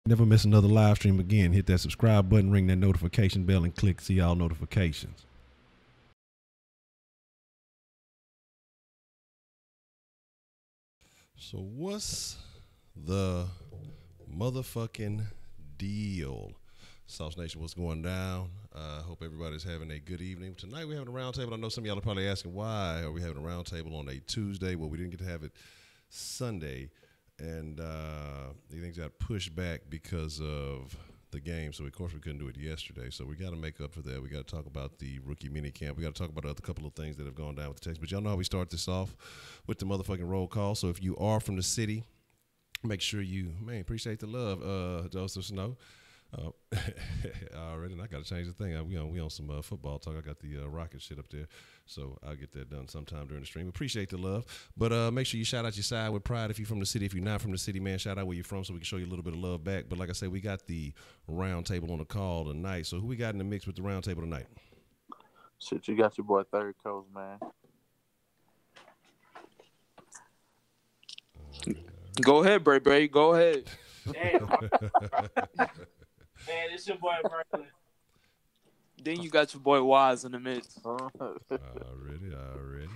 Never miss another live stream again. Hit that subscribe button, ring that notification bell, and click see all notifications. So what's the motherfucking deal? Sauce Nation, what's going down? I hope everybody's having a good evening. Tonight we're having a roundtable. I know some of y'all are probably asking why are we having a roundtable on a Tuesday? Well, we didn't get to have it Sunday, and things got pushed back because of the game. So of course we couldn't do it yesterday. So we got to make up for that. We got to talk about the rookie mini camp. We got to talk about a couple of things that have gone down with the Texans. But y'all know how we start this off with the motherfucking roll call. So if you are from the city, make sure you, appreciate the love, Joseph Snow. Already, and I got to change the thing. We on some football talk. I got the Rocket shit up there, so I'll get that done sometime during the stream. Appreciate the love, but make sure you shout out your side with pride if you're from the city. If you're not from the city, man, shout out where you're from so we can show you a little bit of love back. But like I said, we got the round table on the call tonight. So who we got in the mix with the round table tonight? Shit, you got your boy Third Coast, man. Go ahead, Bray. Go ahead. Damn. Man, it's your boy Berkeley. Then you got your boy Wise in the midst. Already.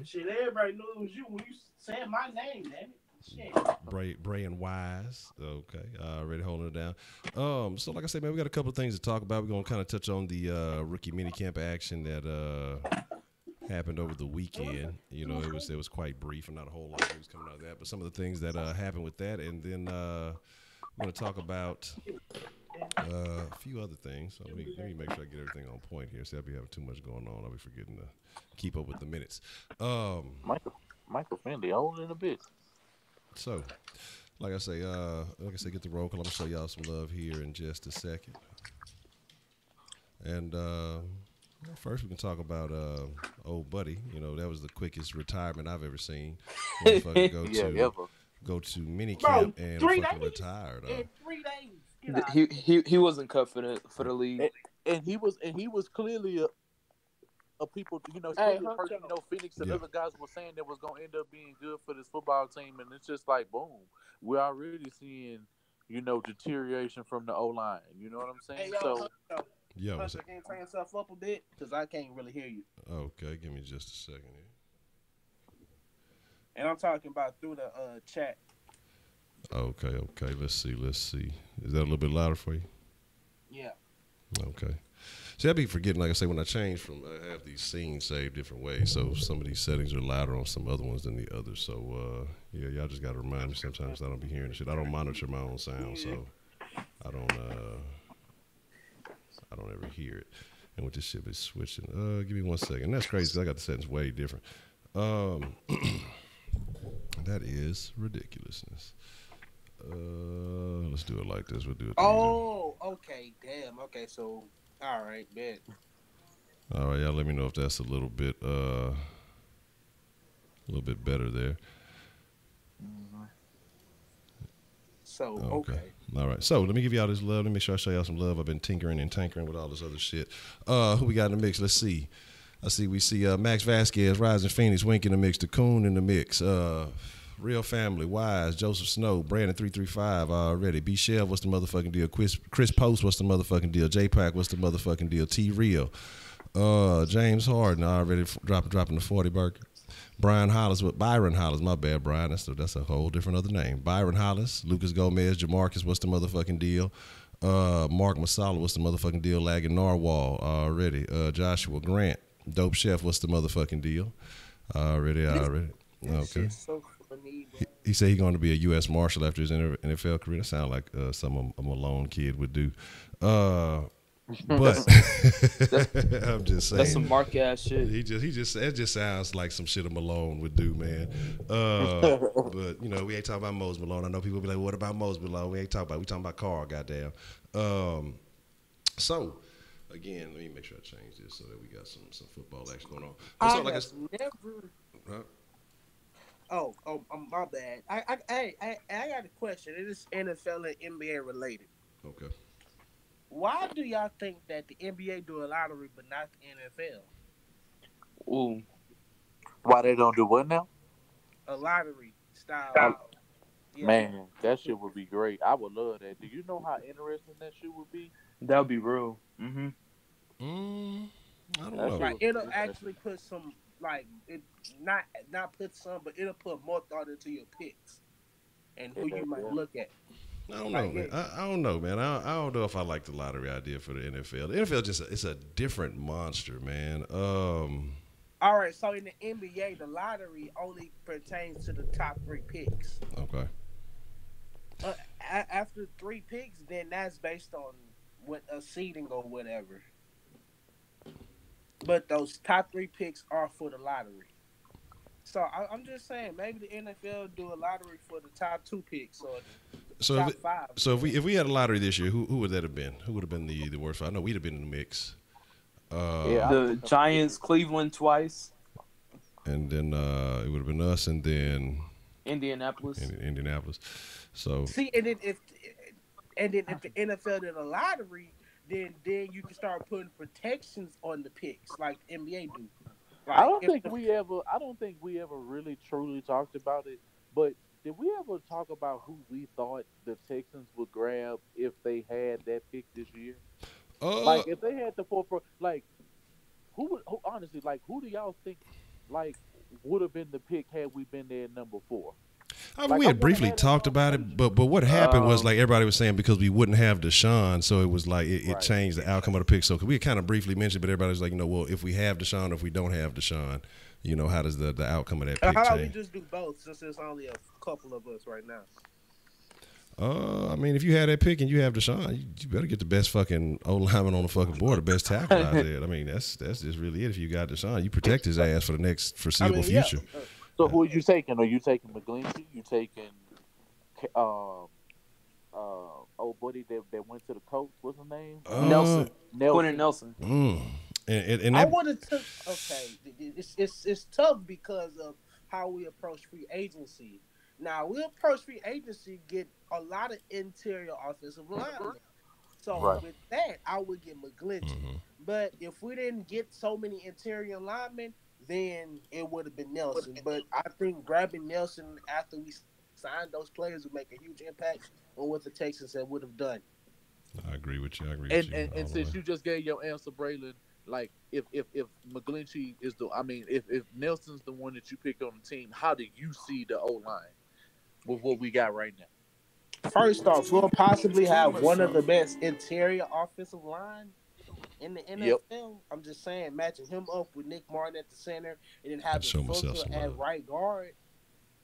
Shit, everybody knew it was you when you said my name, man. Shit. Bray and Wise. Okay. Already holding it down. So like I said, man, we got a couple of things to talk about. We're gonna kind of touch on the rookie minicamp action that happened over the weekend. You know, it was quite brief and not a whole lot of news coming out of that, but some of the things that happened with that, and then we're gonna talk about a few other things. So let me make sure I get everything on point here. See, I'll be having too much going on. I'll be forgetting to keep up with the minutes. Michael Finley, old in a bit. So, like I say, get the roll call. I'm gonna show y'all some love here in just a second. And first, we can talk about old buddy. You know, that was the quickest retirement I've ever seen. Go to mini camp and fucking retired. In 3 days. He wasn't cut for the league, and he was clearly a people, Phoenix and other guys were saying that was going to end up being good for this football team, and it's just like boom, we're already seeing deterioration from the O line. You know what I'm saying? Honcho, can you turn yourself up a bit because I can't really hear you. Okay, give me just a second here. And I'm talking about through the chat. Okay. Let's see. Is that a little bit louder for you? Yeah. Okay. See, I be forgetting, like I say, when I change from, I have these scenes saved different ways. So some of these settings are louder on some other ones than the others. So, y'all just got to remind me sometimes I don't be hearing shit. I don't monitor my own sound, so I don't ever hear it. And with this shit be switching. Give me 1 second. That's crazy because I got the settings way different. That is ridiculousness. Let's do it like this. We'll do it. Oh, okay. Damn. Okay, so all right, bet. All right, y'all. Let me know if that's a little bit better there. So okay. All right. So let me give y'all this love. Let me make sure I show y'all some love. I've been tinkering and tankering with all this other shit. Who we got in the mix? Let's see. We see Max Vasquez, Rising Phoenix, Wink in the mix, Cocoon in the mix, Real Family, Wise, Joseph Snow, Brandon 335 already. B Shev, what's the motherfucking deal? Chris Post, what's the motherfucking deal? J Pack, what's the motherfucking deal? T Real, James Harden already dropping the 40 burger. Byron Hollis, my bad, Brian. That's a whole different other name. Byron Hollis, Lucas Gomez, Jamarcus, what's the motherfucking deal? Mark Masala, what's the motherfucking deal? Lagging Narwhal already. Joshua Grant. Dope Chef, what's the motherfucking deal? Already. Okay. So funny, he said he's going to be a U.S. Marshal after his NFL career. That sounds like something a Malone kid would do. But I'm just saying. That's some mark ass shit. It just sounds like some shit a Malone would do, man. But we ain't talking about Mose Malone. I know people be like, "What about Mose Malone?" We talking about Carl, goddamn. So. Again, let me make sure I change this so that we got some football action going on. My bad. I got a question. It is NFL and NBA related. Okay. Why do y'all think that the NBA do a lottery but not the NFL? Ooh. Why they don't do what now? A lottery style Yeah. Man, that shit would be great. I would love that. Do you know how interesting that shit would be? That would be real. Mm-hmm. I don't That know. shit Like would be it'll interesting. actually put some like it not put some, but it'll put more thought into your picks and who you might look at. I don't know, Like, man. I don't know, man. I don't know if I like the lottery idea for the NFL. The NFL it's a different monster, man. all right, so in the NBA, the lottery only pertains to the top 3 picks. Okay. After 3 picks, then that's based on what a seeding or whatever. But those top 3 picks are for the lottery. So I'm just saying, maybe the NFL do a lottery for the top 2 picks or the top 5. So if we had a lottery this year, who would that have been? Who would have been the worst? I know we'd have been in the mix. The Giants, Cleveland twice. And then it would have been us, and then Indianapolis. Indianapolis. So see, and then if the NFL did a lottery, then you can start putting protections on the picks like the NBA do. Like, I don't think we ever really truly talked about it. But did we ever talk about who we thought the Texans would grab if they had that pick this year? Like if they had the 4, like who honestly, like who do y'all think like would have been the pick had we been there at number 4? I mean, we had briefly talked about it, but what happened was like everybody was saying because we wouldn't have Deshaun, so it was like it changed the outcome of the pick. So we had kind of briefly mentioned, but everybody was like, well, if we have Deshaun or if we don't have Deshaun, how does the outcome of that pick how change? about we just do both since there's only a couple of us right now? I mean, if you have that pick and you have Deshaun, you better get the best fucking O-lineman on the fucking board, the best tackle out there. I mean, that's just really it. If you got Deshaun, you protect his ass for the next foreseeable future. So who are you taking? Are you taking McGlinchey? You taking old buddy that went to the Colts? What's his name? Nelson. Quentin Nelson. And I would have took. Okay, it's tough because of how we approach free agency. Now we approach free agency, get a lot of interior offensive linemen. So with that, I would get McGlinchey. Mm-hmm. But if we didn't get so many interior linemen, then it would have been Nelson. But I think grabbing Nelson after we signed those players would make a huge impact on what the Texans would have done. I agree with you. And since you just gave your answer, Braylon, like if McGlinchey is if Nelson's the one that you picked on the team, how do you see the O line with what we got right now? First off, we'll possibly have one of the best interior offensive line in the NFL. Yep. I'm just saying, matching him up with Nick Martin at the center and then having Fulton at right guard.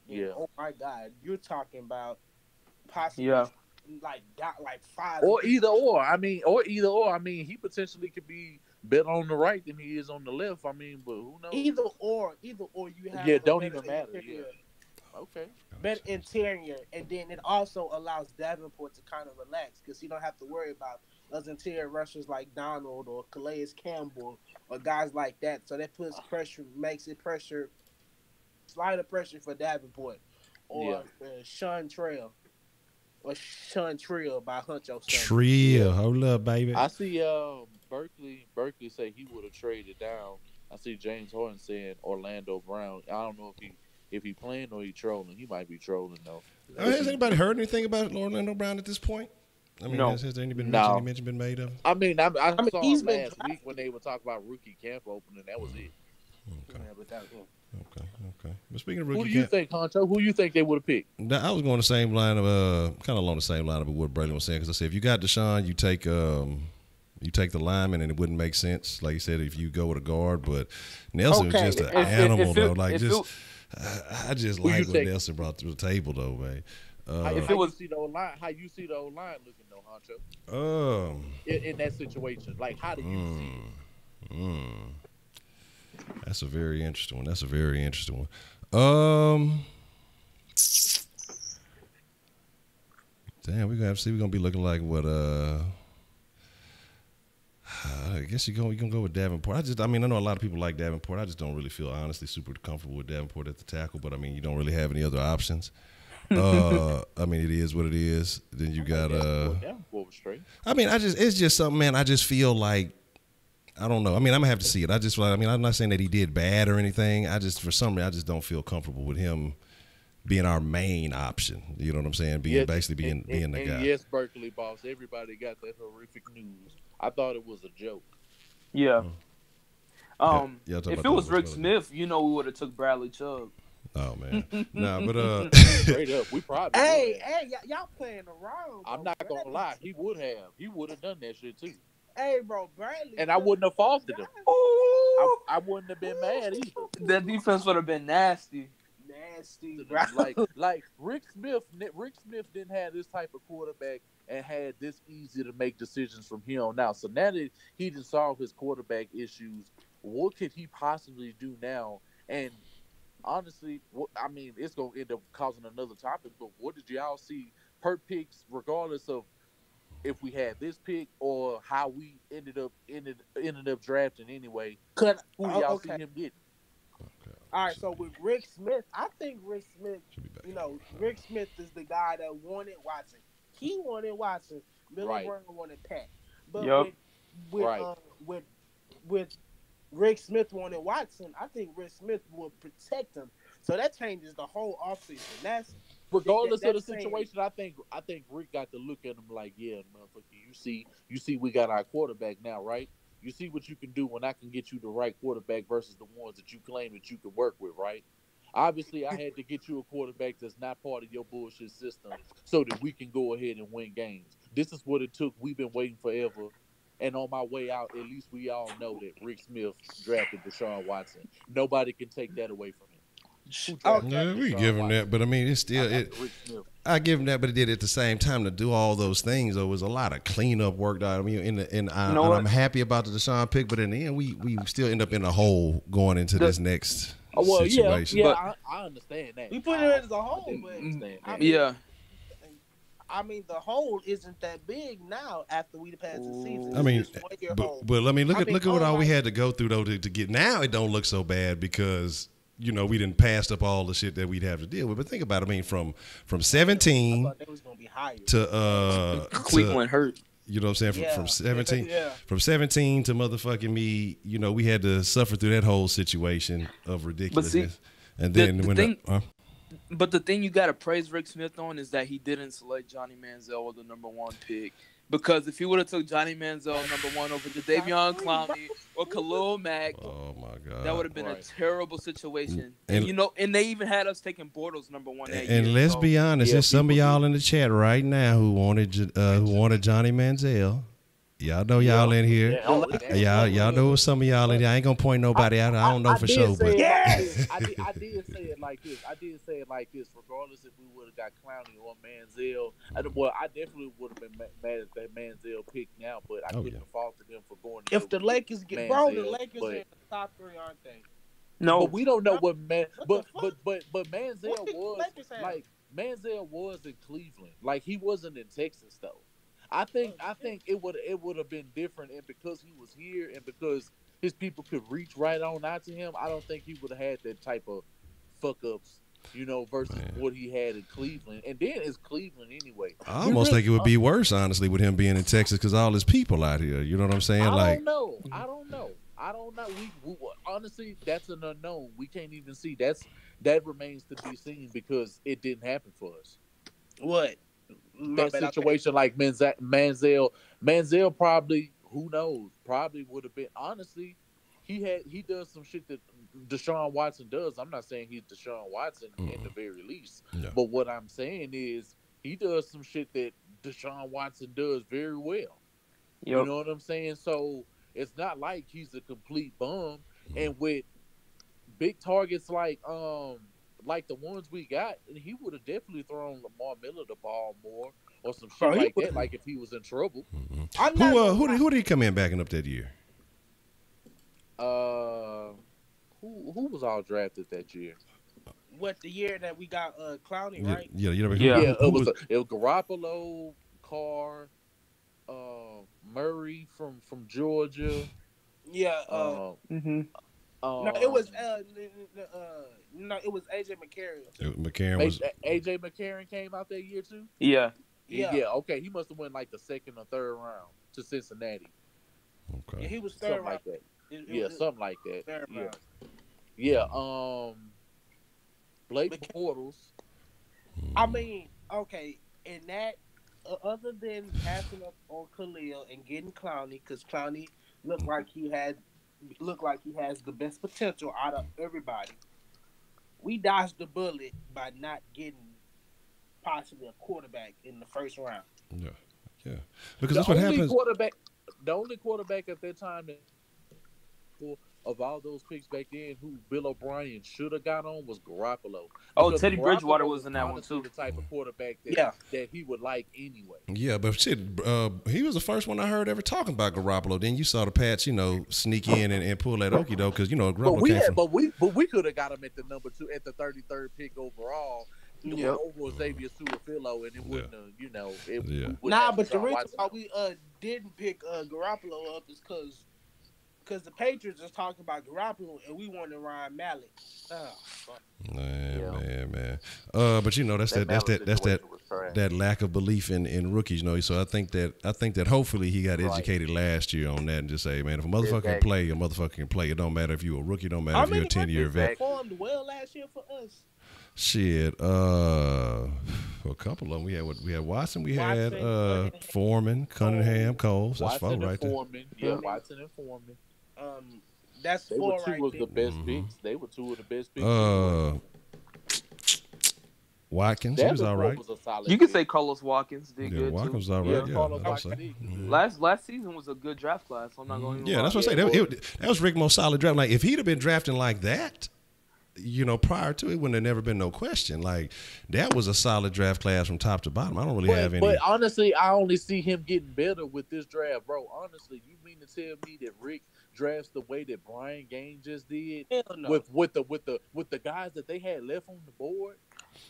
Yeah. Oh my God, you're talking about possibly like 5 or either or. I mean, he potentially could be better on the right than he is on the left. I mean, but who knows? Either or, you have don't even matter. Yeah. Okay. Better interior, and then it also allows Davenport to kind of relax because you don't have to worry about those interior rushers like Donald or Calais Campbell or guys like that. So that puts pressure, makes it slighter pressure for Davenport or Sean Trill by HonchoSaucy. Trill, hold up, baby. I see Berkeley say he would have traded down. I see James Horton saying Orlando Brown. I don't know if he playing or he trolling. He might be trolling though. Has anybody heard anything about Orlando Brown at this point? I mean, has there any mention been made of? I mean, I saw him last week when they were talking about rookie camp opening. That was it. Okay. But speaking of rookie camp, who do you think, Honcho? Who do you think they would have picked? I was going the same line of kind of along the same line of what Braylon was saying because I said if you got Deshaun, you take the lineman, and it wouldn't make sense. Like you said, if you go with a guard, but Nelson was just an animal though. I just like what Nelson brought to the table though, man. How you see the O-line looking though, Honcho? In that situation, like how do you see? That's a very interesting one. Damn, we're gonna have to see. We're gonna be looking like what? I guess you're gonna go with Davenport. I know a lot of people like Davenport. I just don't really feel honestly super comfortable with Davenport at the tackle. But I mean, you don't really have any other options. I mean, it is what it is. Then you got I mean, it's just something, man. I just feel like I don't know. I mean, I'm gonna have to see it. I'm not saying that he did bad or anything. For some reason, I just don't feel comfortable with him being our main option. You know what I'm saying? Being being the guy. Yes, Berkeley boss. Everybody got that horrific news. I thought it was a joke. Yeah. If it was Rick Smith, we would have took Bradley Chubb. Oh man, nah, but straight up, we probably. Y'all playing around. I'm not gonna lie, he would have done that shit too. Hey, bro, Bradley, and I wouldn't have faulted him. I wouldn't have been mad either. That defense would have been nasty. Bro. like Rick Smith didn't have this type of quarterback and had this easy to make decisions from here on out. So now that he done solved his quarterback issues, what could he possibly do now? And honestly, it's gonna end up causing another topic. But what did y'all see per picks, regardless of if we had this pick or how we ended up drafting anyway? Who y'all see him getting? Okay. All right, so with Rick Smith, I think Rick Smith, Rick Smith is the guy that wanted Watson. He wanted Watson. Billy Brown wanted Pat. But with Rick Smith wanted Watson, I think Rick Smith will protect him. So that changes the whole offseason. That's regardless of the situation. I think Rick got to look at him like, yeah, motherfucker, you see, we got our quarterback now, right? You see what you can do when I can get you the right quarterback versus the ones that you claim that you can work with, right? Obviously, I had to get you a quarterback that's not part of your bullshit system so that we can go ahead and win games. This is what it took. We've been waiting forever. And on my way out, at least we all know that Rick Smith drafted Deshaun Watson. Nobody can take that away from him. We give him that, but I mean, it's still I give him that, but it did at the same time to do all those things. There was a lot of cleanup work. I mean, and I'm happy about the Deshaun pick, but in the end, we still end up in a hole going into this next situation. Yeah, I understand that. We put it as a hole, but I mean, the hole isn't that big now after we passed the season. I mean, but I mean, look at what all we had to go through though to get. Now it don't look so bad because we didn't pass up all the shit that we'd have to deal with. But think about it. I mean, from 17 to Cleveland hurt. You know what I'm saying? From 17 from 17 to motherfucking me. We had to suffer through that whole situation of ridiculousness. And then But the thing you got to praise Rick Smith on is that he didn't select Johnny Manziel with the #1 pick. Because if he would have took Johnny Manziel #1 over Jadeveon Clowney or Khalil Mack, oh my God, that would have been a terrible situation. And they even had us taking Bortles #1 that year. And let's be honest, there's some of y'all in the chat right now who wanted Johnny Manziel. Y'all know y'all in here. Y'all know some of y'all in here. I ain't gonna point nobody out. I don't know for sure, but I did say it like this. Regardless if we would have got Clowney or Manziel, I definitely would have been mad at that Manziel pick now. But I couldn't have faulted them for going. If the Lakers get the Lakers are in the top 3, aren't they? No, but we don't know what But Manziel was like. Manziel was in Cleveland. Like he wasn't in Texas though. I think it would have been different, and because he was here and because his people could reach right on out to him, I don't think he would have had that type of fuck ups, versus what he had in Cleveland. And then it's Cleveland anyway. I almost think it would be worse, honestly, with him being in Texas because all his people out here. You know what I'm saying? I don't know. We honestly, that's an unknown. We can't even see. That remains to be seen because it didn't happen for us. What? That situation like Manziel probably, who knows, probably would have been. Honestly, he does some shit that Deshaun Watson does. I'm not saying he's Deshaun Watson in the very least, but what I'm saying is he does some shit that Deshaun Watson does very well. You know what I'm saying? So it's not like he's a complete bum. And with big targets like the ones we got, and he would have definitely thrown Lamar Miller the ball more or some shit like that, like if he was in trouble. Who did he come in backing up that year? Who was all drafted that year? What, the year that we got Clowney, right? It was Garoppolo, Carr, Murray from Georgia. No, it was it was AJ McCarron. AJ McCarron came out that year too. Yeah. Okay, he must have went like the 2nd or 3rd round to Cincinnati. Okay, he was 3rd round. Like that. Something like that. Third round. Blake Bortles I mean, okay, and that other than passing up on Khalil and getting Clowney, because Clowney looked like he has the best potential out of everybody. We dodged the bullet by not getting possibly a quarterback in the first round. Yeah, yeah. Because The that's what only happens. quarterback, the only quarterback at that time of all those picks back then who Bill O'Brien should have got on was Garoppolo. Oh, Because Teddy Bridgewater Garoppolo was in that one honestly too. the type of quarterback Yeah. that he would like anyway. Yeah, but shit, he was the first one I heard ever talking about Garoppolo. Then you saw the Pats, sneak in and pull that okie doke because Garoppolo came from. But we could have got him at the number 2 at the 33rd pick overall. Yep. Over Xavier Su'a-Filo, and it wouldn't have, it Yeah. wouldn't Nah, have but the Deshaun reason Watson. why we didn't pick Garoppolo up is because the Patriots is talking about Garoppolo and we wanted Ryan Mallett. Oh, fuck. Man. But that's That Mallett situation was trash. that lack of belief in rookies, So I think that hopefully he got educated last year on that and just say, man, if a motherfucker can play, a motherfucker can play. It don't matter if you're a rookie, it don't matter if you're a 10-year vet. Performed well last year for us. Shit, for a couple of them, we had Watson, we had Foreman, Cunningham, Coles. That's four Watson right and there. Foreman. Yeah, Watson and Foreman. That's They four were two right of there. the best picks. They were two of the best picks. Watkins, he was all right. Was a solid You could pick. say Carlos Watkins did good Watkins too. was all right. Yeah, Yeah, Carlos I would say. Watkins did good. Last season was a good draft class. I'm not going to. Yeah, that's what I say. That was Rick's most solid draft. Like if he'd have been drafting like that, prior to it, wouldn't have never been no question. Like that was a solid draft class from top to bottom. I don't really have any. But honestly, I only see him getting better with this draft, bro. Honestly, you mean to tell me that Rick drafts the way that Brian Gaines just did Hell no. with the guys that they had left on the board?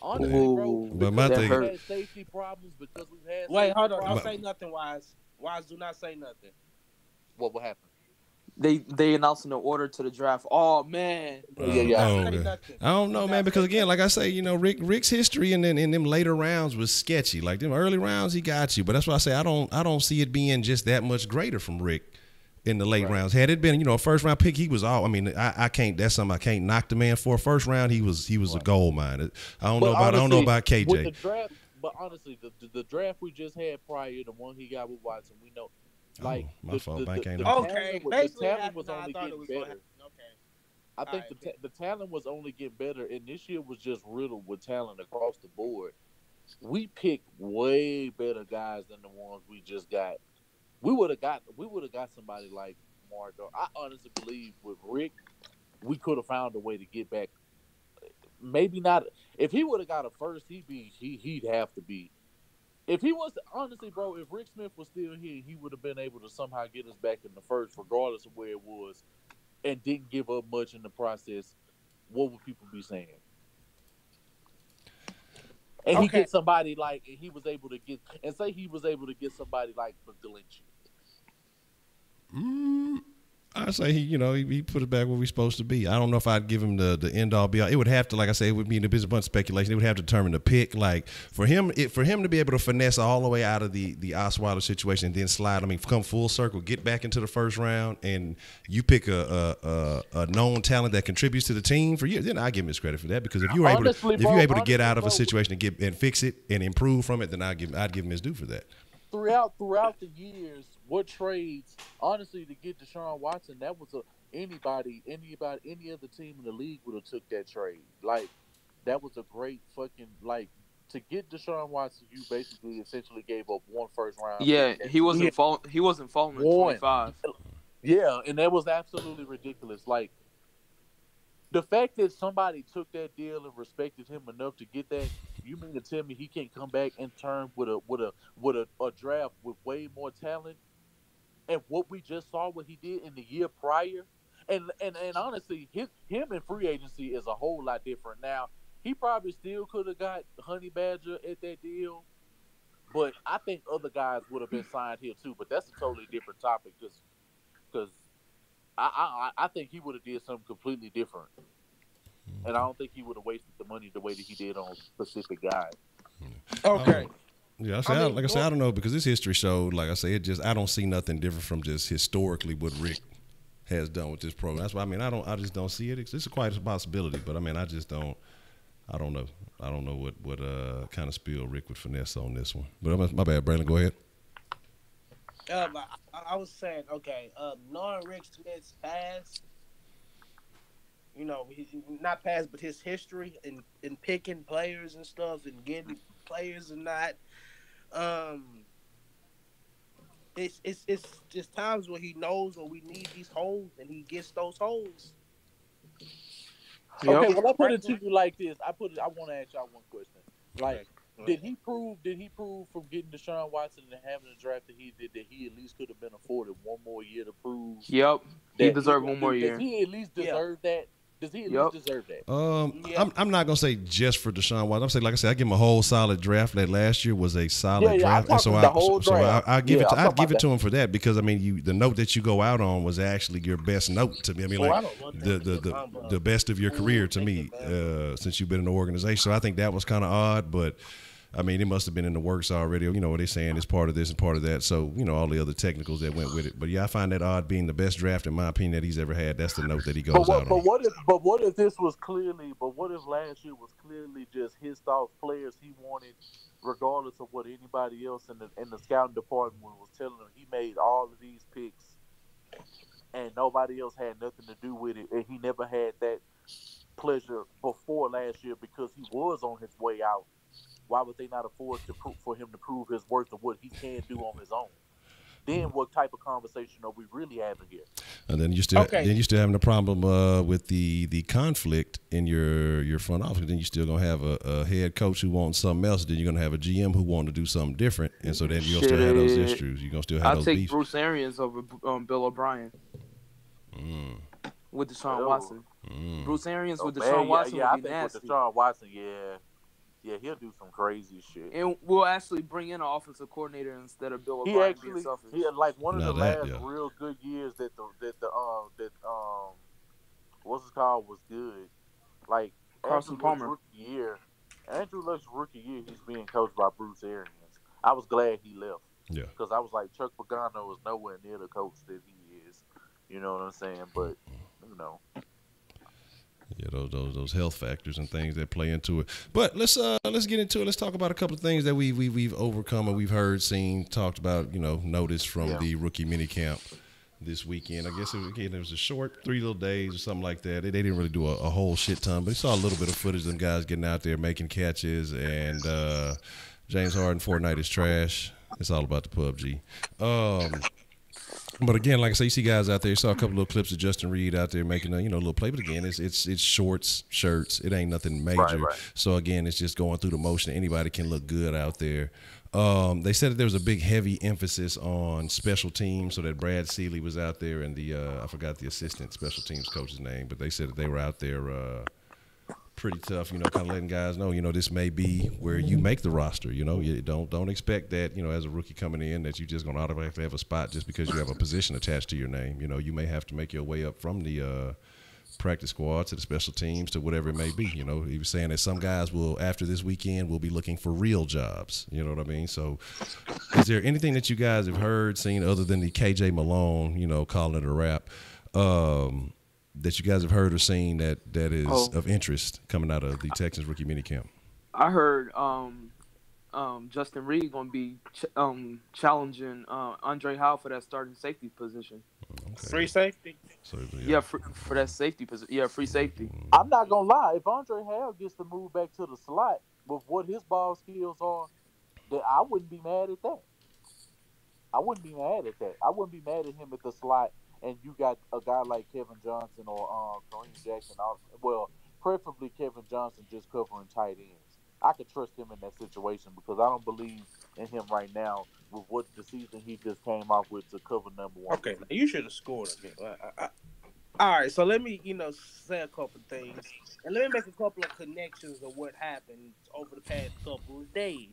Honestly, bro, But my because thing- we had safety problems because we've had. Wait, safety hold on. problems. Don't say nothing, Wise. Wise, do not say nothing. What will happen? They announced an order to the draft. Oh man, Yeah. Oh, Say man. nothing. I don't know, Do man, not because say again, like I say, Rick's history and then in them later rounds was sketchy. Like them early rounds, he got you, but that's why I say I don't see it being just that much greater from Rick in the late rounds. Had it been, a first round pick, he was all. I mean, I can't. That's something I can't knock the man for. First round, he was a gold mine. I don't know about KJ. With the draft, but honestly, the draft we just had prior, the one he got with Watson, we know. Like my fault. Bank ain't Okay, the basically talent was happened. only I thought it getting was gonna better. happen. Okay. I think Alright. the talent was only getting better, and this year was just riddled with talent across the board. We picked way better guys than the ones we just got. We would have got somebody like Mardo. I honestly believe with Rick, we could have found a way to get back. Maybe not. If he would have got a first, he'd have to be. If he was honestly, bro, if Rick Smith was still here, he would have been able to somehow get us back in the first, regardless of where it was, and didn't give up much in the process. What would people be saying? And he gets somebody like, and he was able to get somebody like McGlinchey. I say he put it back where we're supposed to be. I don't know if I'd give him the end all be all. It would have to, like I say, it would be a bunch of speculation. It would have to determine the pick. Like for him to be able to finesse all the way out of the Osweiler situation and then slide. I mean, come full circle, get back into the first round, and you pick a known talent that contributes to the team for you. Then I give him his credit for that because if you're able to get out of a situation and fix it and improve from it, then I'd give him his due for that. Throughout the years, what trades, honestly, to get Deshaun Watson, that was any other team in the league would have took that trade. Like, that was a great fucking, like, to get Deshaun Watson, you basically essentially gave up one first round. yeah, he wasn't falling at 25. Yeah, and that was absolutely ridiculous. Like, the fact that somebody took that deal and respected him enough to get that, you mean to tell me he can't come back and turn with a draft with way more talent? And what we just saw what he did in the year prior, and honestly, him in free agency is a whole lot different. Now, he probably still could have got Honey Badger at that deal, but I think other guys would have been signed here too. But that's a totally different topic because I think he would have did something completely different, and I don't think he would have wasted the money the way that he did on specific guys. Okay. Yeah, I don't know because this history showed, like I say, I don't see nothing different from just historically what Rick has done with this program. That's why I just don't see it. It's quite a possibility, but I mean, I I don't know. I don't know what kind of spiel Rick would finesse on this one. But my bad, Brandon. Go ahead. I was saying, okay, knowing Rick Smith's past, not past, but his history in picking players and stuff and getting players and not, um, it's just times where he knows when we need these holes and he gets those holes. Yep. Okay, well I put it to you like this. I want to ask y'all one question. Like, Okay. did he prove from getting Deshaun Watson and having the draft that he did that he at least could have been afforded one more year to prove? Yep. He deserved one more year. Does he at least deserve that? Does he at least deserve that? I'm not gonna say just for Deshaun Watson. I'm saying, like I said, I give him a whole solid draft. That last year was a solid draft, and so I give it to him for that, because I mean, the note that you go out on was actually your best note to me. I mean, the best of your career to me since you've been in the organization. So I think that was kind of odd, but I mean, it must have been in the works already. You know what they're saying is part of this and part of that. So, all the other technicals that went with it. But yeah, I find that odd, being the best draft, in my opinion, that he's ever had. That's the note that he goes out on. But what if this was clearly? But what if last year was clearly just his thoughts, players he wanted, regardless of what anybody else in the scouting department was telling him? He made all of these picks, and nobody else had nothing to do with it, and he never had that pleasure before last year because he was on his way out. Why would they not afford for him to prove his worth of what he can do on his own? Then what type of conversation are we really having here? And then you're still having a problem with the conflict in your front office. Then you're still gonna have a head coach who wants something else. Then you're gonna have a GM who wants to do something different, and so then you're gonna still have those issues. You're gonna still have those beefs. I'll take Bruce Arians over Bill O'Brien with Deshaun Watson. Bruce Arians with Deshaun Watson would be nasty. With Deshaun Watson, yeah, he'll do some crazy shit. And we'll actually bring in an offensive coordinator instead of Bill O'Brien being selfish. Like one of the last real good years that what's it called was good. Like Carson Palmer rookie year. Andrew Luck's rookie year, he's being coached by Bruce Arians. I was glad he left. Yeah. Because I was like, Chuck Pagano is nowhere near the coach that he is. You know what I'm saying? But yeah, those health factors and things that play into it. But let's get into it. Let's talk about a couple of things that we've overcome and we've heard, seen, talked about, noticed from the rookie minicamp this weekend. I guess it was a short 3 little days or something like that. They didn't really do a whole shit ton, but we saw a little bit of footage of them guys getting out there making catches. And James Harden, Fortnite is trash. It's all about the PUBG. But again, like I say, you see guys out there. You saw a couple little clips of Justin Reed out there making a little play. But again, it's shorts, shirts. It ain't nothing major. Right. So again, it's just going through the motion. Anybody can look good out there. They said that there was a big, heavy emphasis on special teams, so that Brad Seeley was out there, and I forgot the assistant special teams coach's name, but they said that they were out there pretty tough, kind of letting guys know, this may be where you make the roster. You don't expect that, as a rookie coming in, that you're just going to automatically have a spot just because you have a position attached to your name. You may have to make your way up from the practice squad to the special teams to whatever it may be. He was saying that some guys will, after this weekend, will be looking for real jobs. You know what I mean? So is there anything that you guys have heard, seen, other than the KJ Malone, calling it a wrap, that you guys have heard or seen that is of interest coming out of the Texans rookie minicamp? I heard Justin Reed going to be challenging Andre Howe for that starting safety position. Okay. Free safety? So, for that safety position. Yeah, free safety. I'm not going to lie. If Andre Howe gets to move back to the slot with what his ball skills are, then I wouldn't be mad at that. I wouldn't be mad at him at the slot. And you got a guy like Kevin Johnson or Kareem Jackson. Well, preferably Kevin Johnson just covering tight ends. I could trust him in that situation because I don't believe in him right now with what the season he just came off with to cover number one. Okay, you should have scored again. All right, so let me, say a couple things. And let me make a couple of connections of what happened over the past couple of days.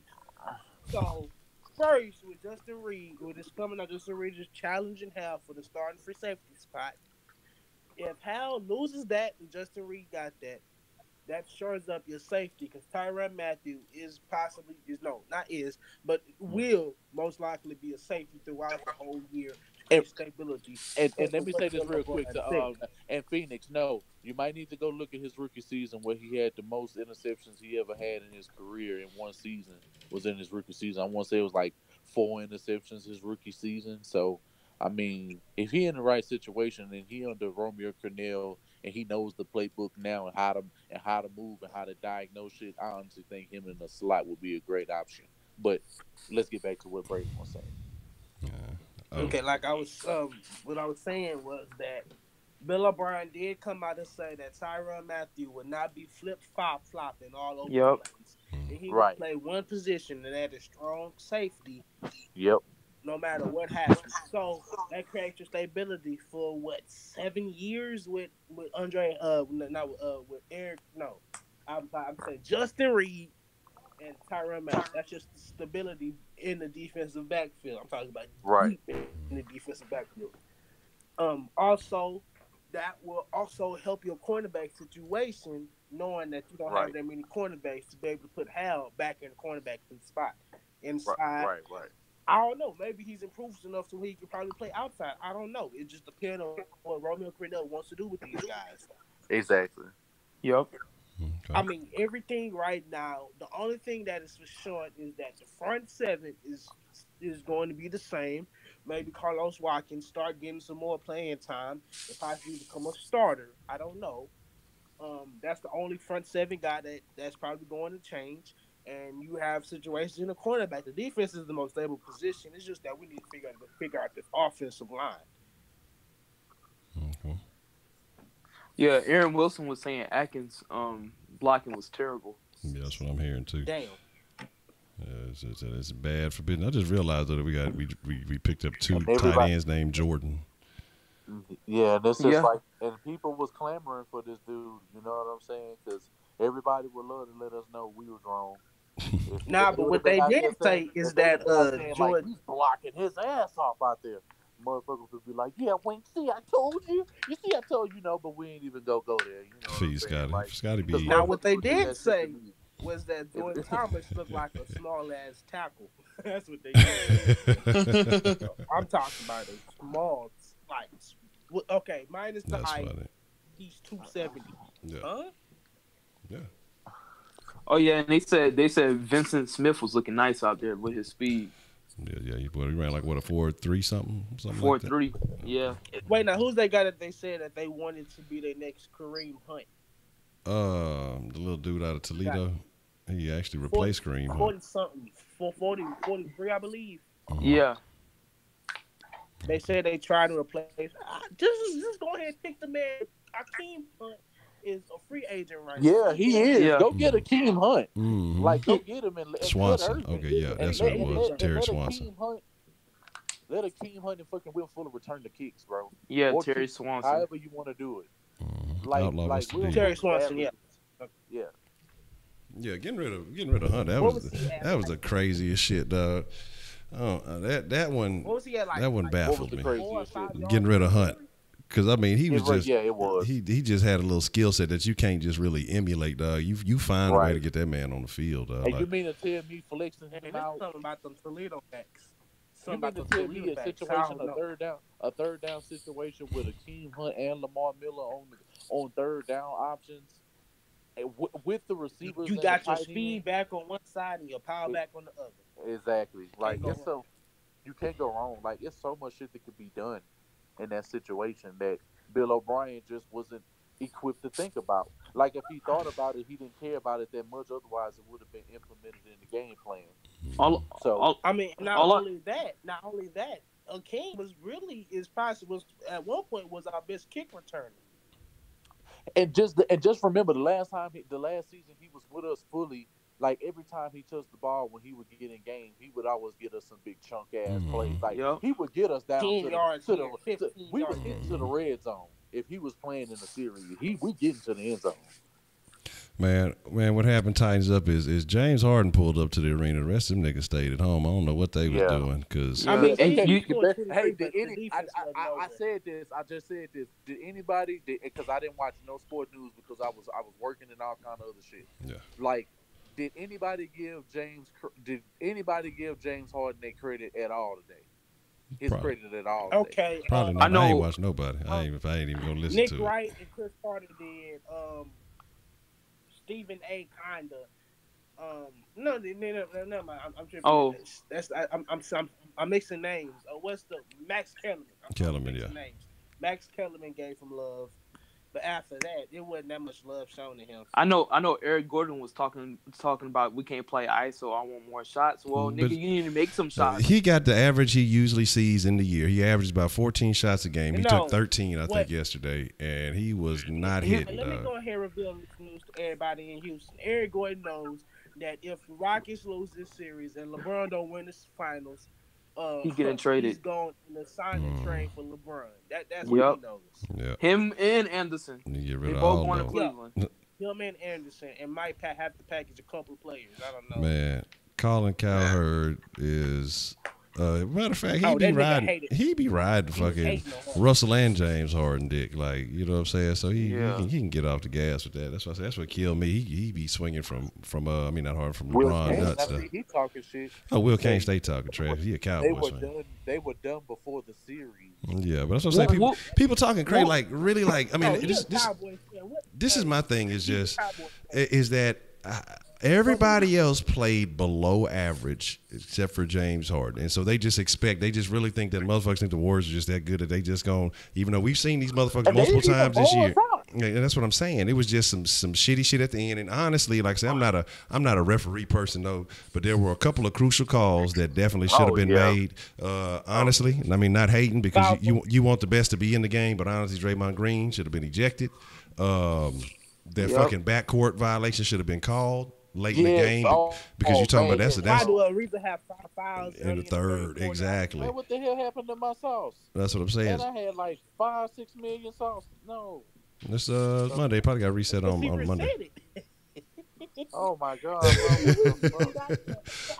So, first, with Justin Reed, Justin Reed is challenging Hal for the starting free safety spot. If Hal loses that and Justin Reed got that shores up your safety because Tyrann Mathieu will most likely be a safety throughout the whole year And, stability. and let me say this Bill real quick to LeBron and Phoenix. No, you might need to go look at his rookie season where he had the most interceptions he ever had in his career in one season. Was in his rookie season. I want to say it was like 4 interceptions his rookie season. So I mean, if he in the right situation and he under Romeo Cornell and he knows the playbook now and how to move and how to diagnose shit, I honestly think him in the slot would be a great option. But let's get back to what Brady was saying. Yeah. Oh. Okay, like I was, what I was saying was that Bill O'Brien did come out and say that Tyrann Mathieu would not be flopping all over the place. And he would play one position, and that is strong safety. Yep. No matter what happens, so that creates your stability for 7 years with Andre, not with Eric. No, I'm saying Justin Reed and Tyrann Mathieu. That's just stability in the defensive backfield. I'm talking about deep in the defensive backfield. Also, that will also help your cornerback situation, knowing that you don't have that many cornerbacks to be able to put Hal back in the cornerback spot inside. Right. I don't know. Maybe he's improved enough so he can probably play outside. I don't know. It just depends on what Romeo Cornell wants to do with these guys. Exactly. Yep. Okay. I mean, everything right now, the only thing that is for sure is that the front seven is going to be the same. Maybe Carlos Watkins start getting some more playing time and possibly become a starter. I don't know. That's the only front seven guy that's probably going to change. And you have situations in the cornerback. The defense is the most stable position. It's just that we need to figure out this offensive line. Okay. Yeah, Aaron Wilson was saying Atkins blocking was terrible. Yeah, that's what I'm hearing too. Damn. It's bad for business. I just realized that we picked up 2 tight ends named Jordan. Yeah, this is like, and people was clamoring for this dude. You know what I'm saying? Because everybody would love to let us know we was wrong. But what they did say is that Jordan, Jordan, he's blocking his ass off out there. Motherfuckers would be like, "Yeah, Wink, see, I told you. You see, I told you, no, but we ain't even go there." You know, Fee Scotty, Scotty B. Now what they did say was that Jordan Thomas looked like a small ass tackle. That's what they did. I'm talking about a small, minus the height. Funny. He's 270. Yeah. Huh? Yeah. Oh yeah, and they said Vincent Smith was looking nice out there with his speed. Yeah. He ran like what, a 4.3 something 4.3. Yeah. Wait, now who's that guy that they said that they wanted to be their next Kareem Hunt? The little dude out of Toledo. He actually replaced Kareem Hunt. 40 something, 43, I believe. Yeah. They said they tried to replace. Just go ahead and pick the man. Akeem Hunt is a free agent right now. Yeah, he is. Yeah. Go get Akeem Hunt. Mm-hmm. Like, go get him and Swanson. Okay, yeah, that's what it was. Terry Swanson. Let Akeem Hunt and fucking Will Fuller return the kicks, bro. Yeah, Or Terry kick, Swanson. however you want to do it. Like Terry Swanson, yeah. Yeah, getting rid of Hunt. That was the craziest shit, dog. Oh, that one. What was he at, like? That one baffled me. 4 or 5 yards? Getting rid of Hunt, because I mean he was just it was. He just had a little skill set that you can't just really emulate, dog. You find a way to get that man on the field, dog. Hey, you mean to tell me flexing him out? Something about them Toledo backs. You mean to tell me a situation, a third down situation with Akeem Hunt and Lamar Miller on third down options, and with the receivers? You got your speed back on one side and your power back on the other. Exactly. Like you can't go wrong. Like, it's so much shit that could be done in that situation that Bill O'Brien just wasn't equipped to think about. Like, if he thought about it, he didn't care about it that much. Otherwise, it would have been implemented in the game plan. Not only that, Akeem was at one point was our best kick returner. And just remember the last season he was with us fully. Like, every time he touched the ball when he would get in game, he would always get us some big chunk ass plays. Like, he would get us down to the red zone. If he was playing in the series, we get into the end zone. Man, what happened tightens up is James Harden pulled up to the arena. The rest of them niggas stayed at home. I don't know what they was doing because. I mean, I said this. I just said this. Did anybody? Because I didn't watch no sport news because I was working and all kind of other shit. Yeah. Like, did anybody give James Harden their credit at all today? his credit at all. Okay. Probably not. I know. I ain't watched nobody. I ain't even gonna listen Nick to Wright and Chris Carter did. Stephen A. Kinda. No, I'm tripping. Oh. I'm mixing names. What's the Max Kellerman? Kellerman, yeah. Names. Max Kellerman gave him love, but after that, it wasn't that much love shown to him. I know. Eric Gordon was talking about we can't play ISO. I want more shots. Well, nigga, you need to make some shots. He got the average he usually sees in the year. He averages about 14 shots a game. He took 13, I think, yesterday, and he was not hitting. Let me go ahead and reveal this news to everybody in Houston. Eric Gordon knows that if the Rockets lose this series and LeBron don't win this finals, he's getting traded. He's going to sign a trade for LeBron. That's what he knows. Yeah. Him and Anderson. They both going to Cleveland. Him and Anderson, and might have to package a couple of players. I don't know. Man, Colin Cowherd is. Matter of fact, he be riding fucking Russell and James Harden dick, like, you know what I'm saying. So he can get off the gas with that. That's what I say. That's what killed me. He be swinging from not Harden, from LeBron nuts. He talking shit. Oh, Will Kane stay talking trash. He a Cowboys fan. They were done before the series. Yeah, but that's what I'm saying. People talking crazy, like really, like, I mean, this is my thing. Is that. Everybody else played below average except for James Harden. And so they just really think that motherfuckers think the Warriors are just that good that they just gone, even though we've seen these motherfuckers multiple times this year. And that's what I'm saying. It was just some shitty shit at the end. And honestly, like I said, I'm not a referee person though, but there were a couple of crucial calls that definitely should have been made. Honestly, I mean, not hating, because you want the best to be in the game, but honestly, Draymond Green should have been ejected. That fucking backcourt violation should have been called late in the game, because you're talking about that's why do Ariza have 5 fouls in the third? Exactly. Man, what the hell happened to my sauce? That's what I'm saying. Man, I had like 5-6 million sauce. No. This Monday probably got reset on Monday. Oh my God.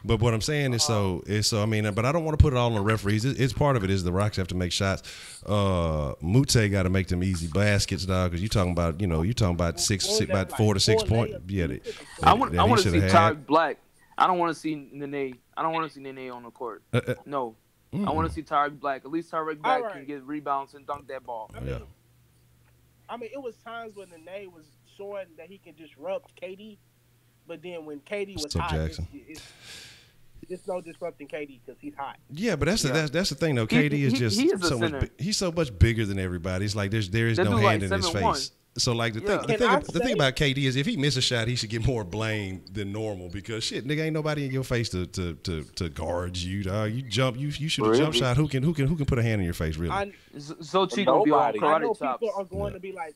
But what I'm saying is I mean, but I don't want to put it all on the referees. It's part of it is the Rockets have to make shots. Muthaf got to make them easy baskets, dog, because you're talking about 4 to 6 points. Yeah, I want to see Tyreek Black. I don't want to see Nene. I don't want to see Nene on the court. No. I want to see Tyreek Black. At least Tyreek Black can get rebounds and dunk that ball. I mean, it was times when Nene was showing that he can disrupt KD. But then when KD was hot, it's no disrupting KD because he's hot. Yeah, but that's the thing though. KD is just so much. He's so much bigger than everybody. It's like there is no hand in his face. So like the thing about KD is if he misses a shot, he should get more blame than normal, because shit, nigga, ain't nobody in your face to guard you, dog. You jump, you shoot a jump shot. Who can put a hand in your face, really? So cheap gonna be on karate I know chops. People are going to be like,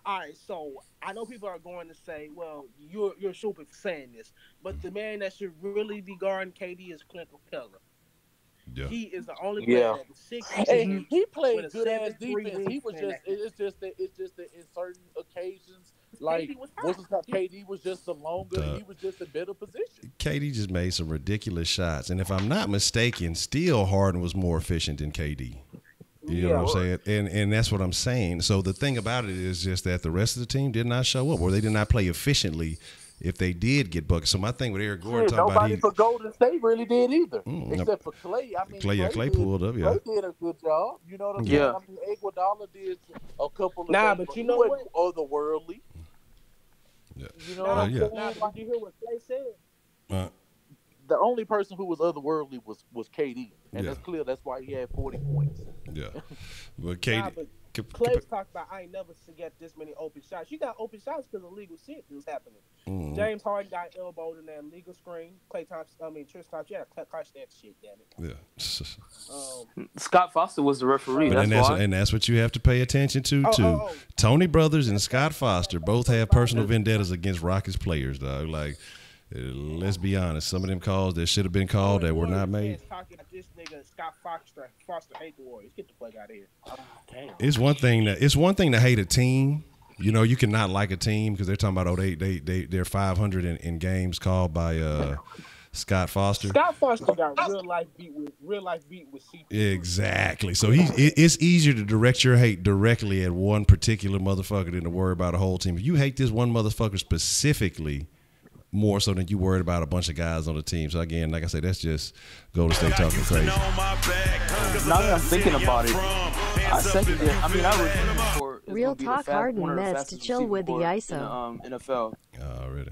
all right, so I know people are going to say, well, you're stupid for saying this, but the man that should really be guarding KD is Clint Capella. Yeah. He is the only player that is 6 and he played good ass defense. He was just it's just that in certain occasions, like KD was just a longer, he was just a better position. KD just made some ridiculous shots, and if I'm not mistaken, still Harden was more efficient than KD. You know what I'm saying? And that's what I'm saying. So the thing about it is just that the rest of the team did not show up, or they did not play efficiently if they did get buckets. So my thing with Eric Gordon talking about nobody for Golden State really did either, except for Clay. I mean, Clay pulled up. Yeah, Clay did a good job. You know what I'm saying? I mean, Iguodala did a couple of things, but you know what? Otherworldly. Yeah. You know what I'm saying? Did you hear what Clay said? The only person who was otherworldly was KD, and that's clear. That's why he had 40 points. Yeah, but KD. Clay's talked about, I ain't never get this many open shots. You got open shots because of legal shit that was happening. James Harden got elbowed in that legal screen. Tris Thompson, catch that shit, damn it. Yeah. Scott Foster was the referee. That's what you have to pay attention to too. Tony Brothers and Scott Foster both have personal vendettas against Rockets players, dog. Like, let's be honest, some of them calls that should have been called that were not made. This nigga Scott Foster hate the Warriors. Get the fuck out of here. Damn. It's one thing to hate a team. You know, you cannot like a team because they're talking about they're 500 in games called by Scott Foster. Scott Foster got real life beat with CP. Exactly. So it's easier to direct your hate directly at one particular motherfucker than to worry about a whole team. If you hate this one motherfucker specifically, more so than you worried about a bunch of guys on the team. So again, like I said, that's just Golden State talking crazy. Now that I'm thinking about it, I second it. I mean, I was thinking for Real talk, Harden meds to chill with the ISO. NFL. Already.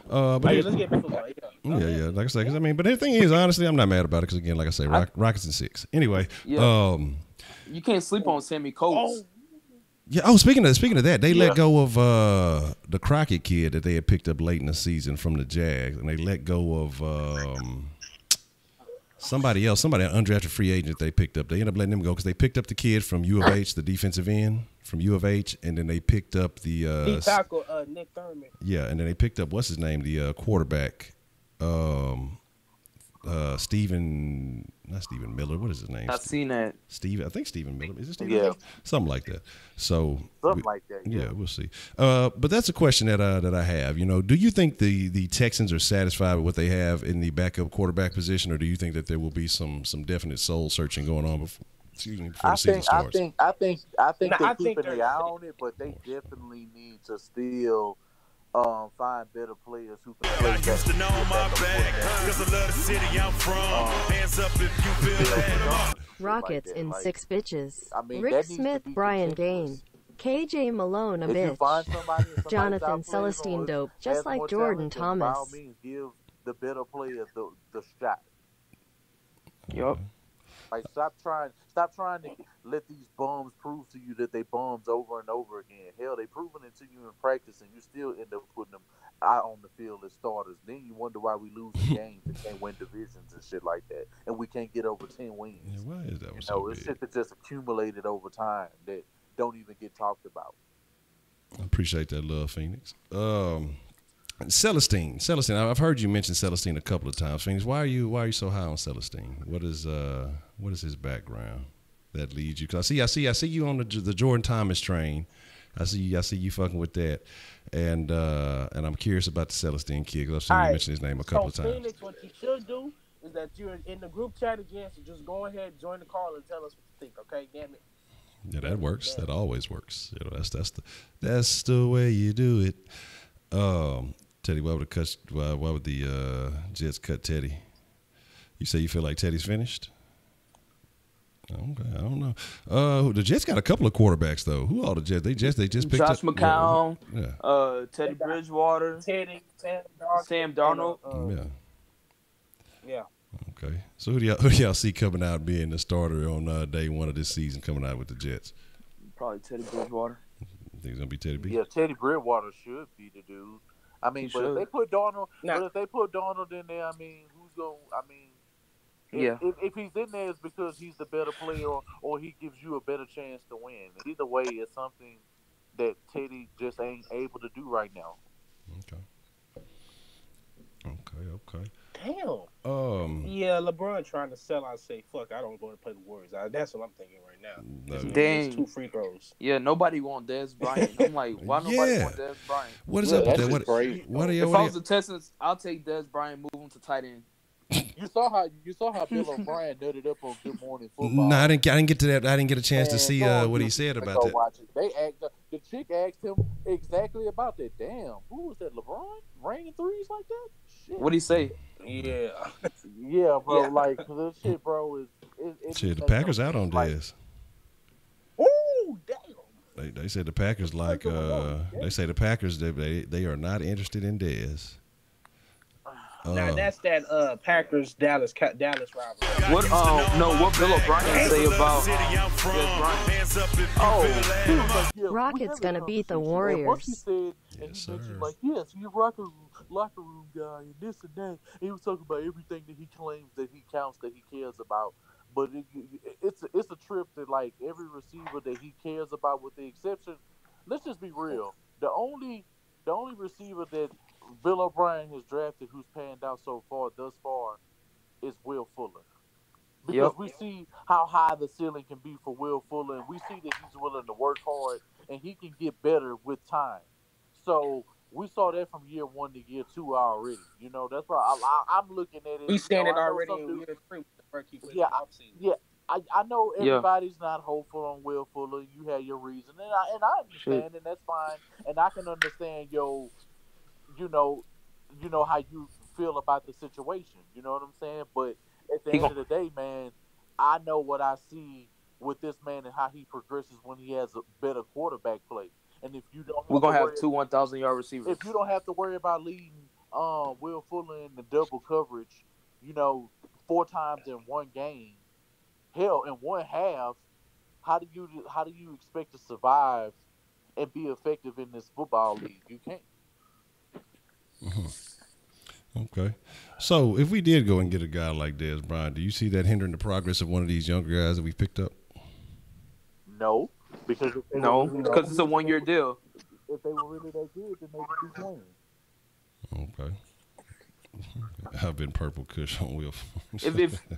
But let's get back to football. Yeah. Like I said, because I mean, but the thing is, honestly, I'm not mad about it because again, like I say, Rockets in 6. Anyway, you can't sleep on Sammy Coates. Yeah. Oh, speaking of that, they let go of the Crockett kid that they had picked up late in the season from the Jags, and they let go of somebody else, an undrafted free agent they picked up. They ended up letting them go because they picked up the kid from U of H, the defensive end from U of H, and then they picked up the tackle Nick Thurman. Yeah, and then they picked up what's his name, the quarterback, not Stephen Miller. What is his name? I've seen that. I think Stephen Miller. Is it Stephen Miller? Something like that. So like that. Yeah, we'll see. But that's a question that I have. You know, do you think the Texans are satisfied with what they have in the backup quarterback position, or do you think that there will be some definite soul searching going on before the season starts? I think they're keeping an eye on it, but they definitely need to still find better players who can play that. Rockets in 6 bitches. I mean, Rick Smith, Brian Dane. KJ Malone a bitch. Jonathan Celestine dope, just like Jordan Thomas. By all means, give the better players the shot. Yup. Like stop trying to let these bums prove to you that they bums over and over again. Hell, they proven it to you in practice, and you still end up putting them out on the field as starters. Then you wonder why we lose games and can't win divisions and shit like that, and we can't get over 10 wins. Yeah, why is that? It's shit that just accumulated over time that don't even get talked about. I appreciate that love, Phoenix. Celestine. I've heard you mention Celestine a couple of times. Phoenix, why are you so high on Celestine? What is his background that leads you? Because I see you on the Jordan Thomas train. I see you fucking with that, and I'm curious about the Celestine kid because I've seen you mention his name a couple of times. Phoenix, what you should do is that you're in the group chat again, so just go ahead, join the call, and tell us what you think. Okay, damn it. Yeah, that works. That always works. You know, that's the way you do it. Teddy, why would the Jets cut Teddy? You say you feel like Teddy's finished? Okay, I don't know. The Jets got a couple of quarterbacks though. Who are the Jets? They just picked Josh up McCown, Teddy They got Bridgewater, Sam Darnold. Yeah. Okay. So who do y'all see coming out being the starter on day one of this season coming out with the Jets? Probably Teddy Bridgewater. You think it's gonna be Teddy B? Yeah, Teddy Bridgewater should be the dude. I mean, if they put Darnold, in there, I mean, who's going? I mean, if he's in there, it's because he's the better player, or he gives you a better chance to win. Either way, it's something that Teddy just ain't able to do right now. Okay. Damn. Yeah, LeBron trying to sell out. Say, fuck, I don't go to play the Warriors. That's what I'm thinking right now. Dang. 2 free throws. Yeah, nobody want Dez Bryant. I'm like, why nobody want Dez Bryant? What is up with that? If I was the Texans, I'll take Dez Bryant, move him to tight end. You saw how Bill O'Brien nutted up on Good Morning Football. No, I didn't get to that. I didn't get a chance to see what he said about that. Watch it. The chick asked him exactly about that. Damn, who was that? LeBron raining threes like that? Shit. What'd he say? Yeah, bro. Yeah. Like this shit, bro. Shit, the Packers out on Dez. Ooh, damn. They said the Packers they say the Packers they are not interested in Dez. Now that's that Packers Dallas rivalry. What Bill O'Brien say about Dez Bryant? Rockets gonna beat the Warriors. What he said, and he mentioned like, yes, you're locker room guy, and this and that. And he was talking about everything that he claims that he counts that he cares about. But it's a trip that like every receiver that he cares about, with the exception. Let's just be real. The only receiver that Bill O'Brien has drafted who's panned out thus far is Will Fuller. Because we see how high the ceiling can be for Will Fuller, and we see that he's willing to work hard, and he can get better with time. So we saw that from year 1 to year 2 already. You know, that's why I'm looking at it. We seen it already in year 3 with the first keep. I know everybody's not hopeful on Will Fuller. You have your reason, and I understand, and that's fine. And I can understand, you know, how you feel about the situation. You know what I'm saying? But at the end of the day, man, I know what I see with this man and how he progresses when he has a better quarterback play. And if you don't, we're gonna have 2 1,000-yard receivers. If you don't have to worry about leading Will Fuller in the double coverage, you know, 4 times in one game, hell, in one half, how do you expect to survive and be effective in this football league? You can't. Mm-hmm. Okay. So if we did go and get a guy like Dez Bryant, do you see that hindering the progress of one of these younger guys that we picked up? No, because it's a 1-year deal. If they were really that good, then they would be playing. Okay. I've been purple kush on Will.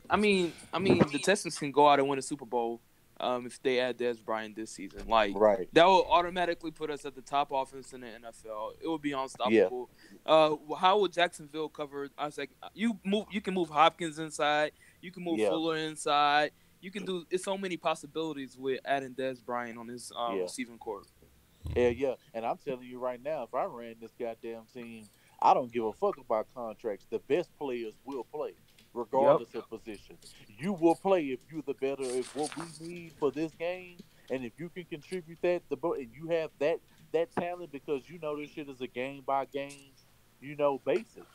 I mean, the Texans can go out and win a Super Bowl if they add Dez Bryant this season. Like, that will automatically put us at the top offense in the NFL. It would be unstoppable. Yeah. How would Jacksonville cover? I was like, you can move Hopkins inside. You can move Fuller inside. You can do. It's so many possibilities with adding Dez Bryant on his receiving corps. Yeah. And I'm telling you right now, if I ran this goddamn team, I don't give a fuck about contracts. The best players will play, regardless of position. You will play if you're the better, if what we need for this game, and if you can contribute that, and you have that talent, because you know this shit is a game by game, you know, basis.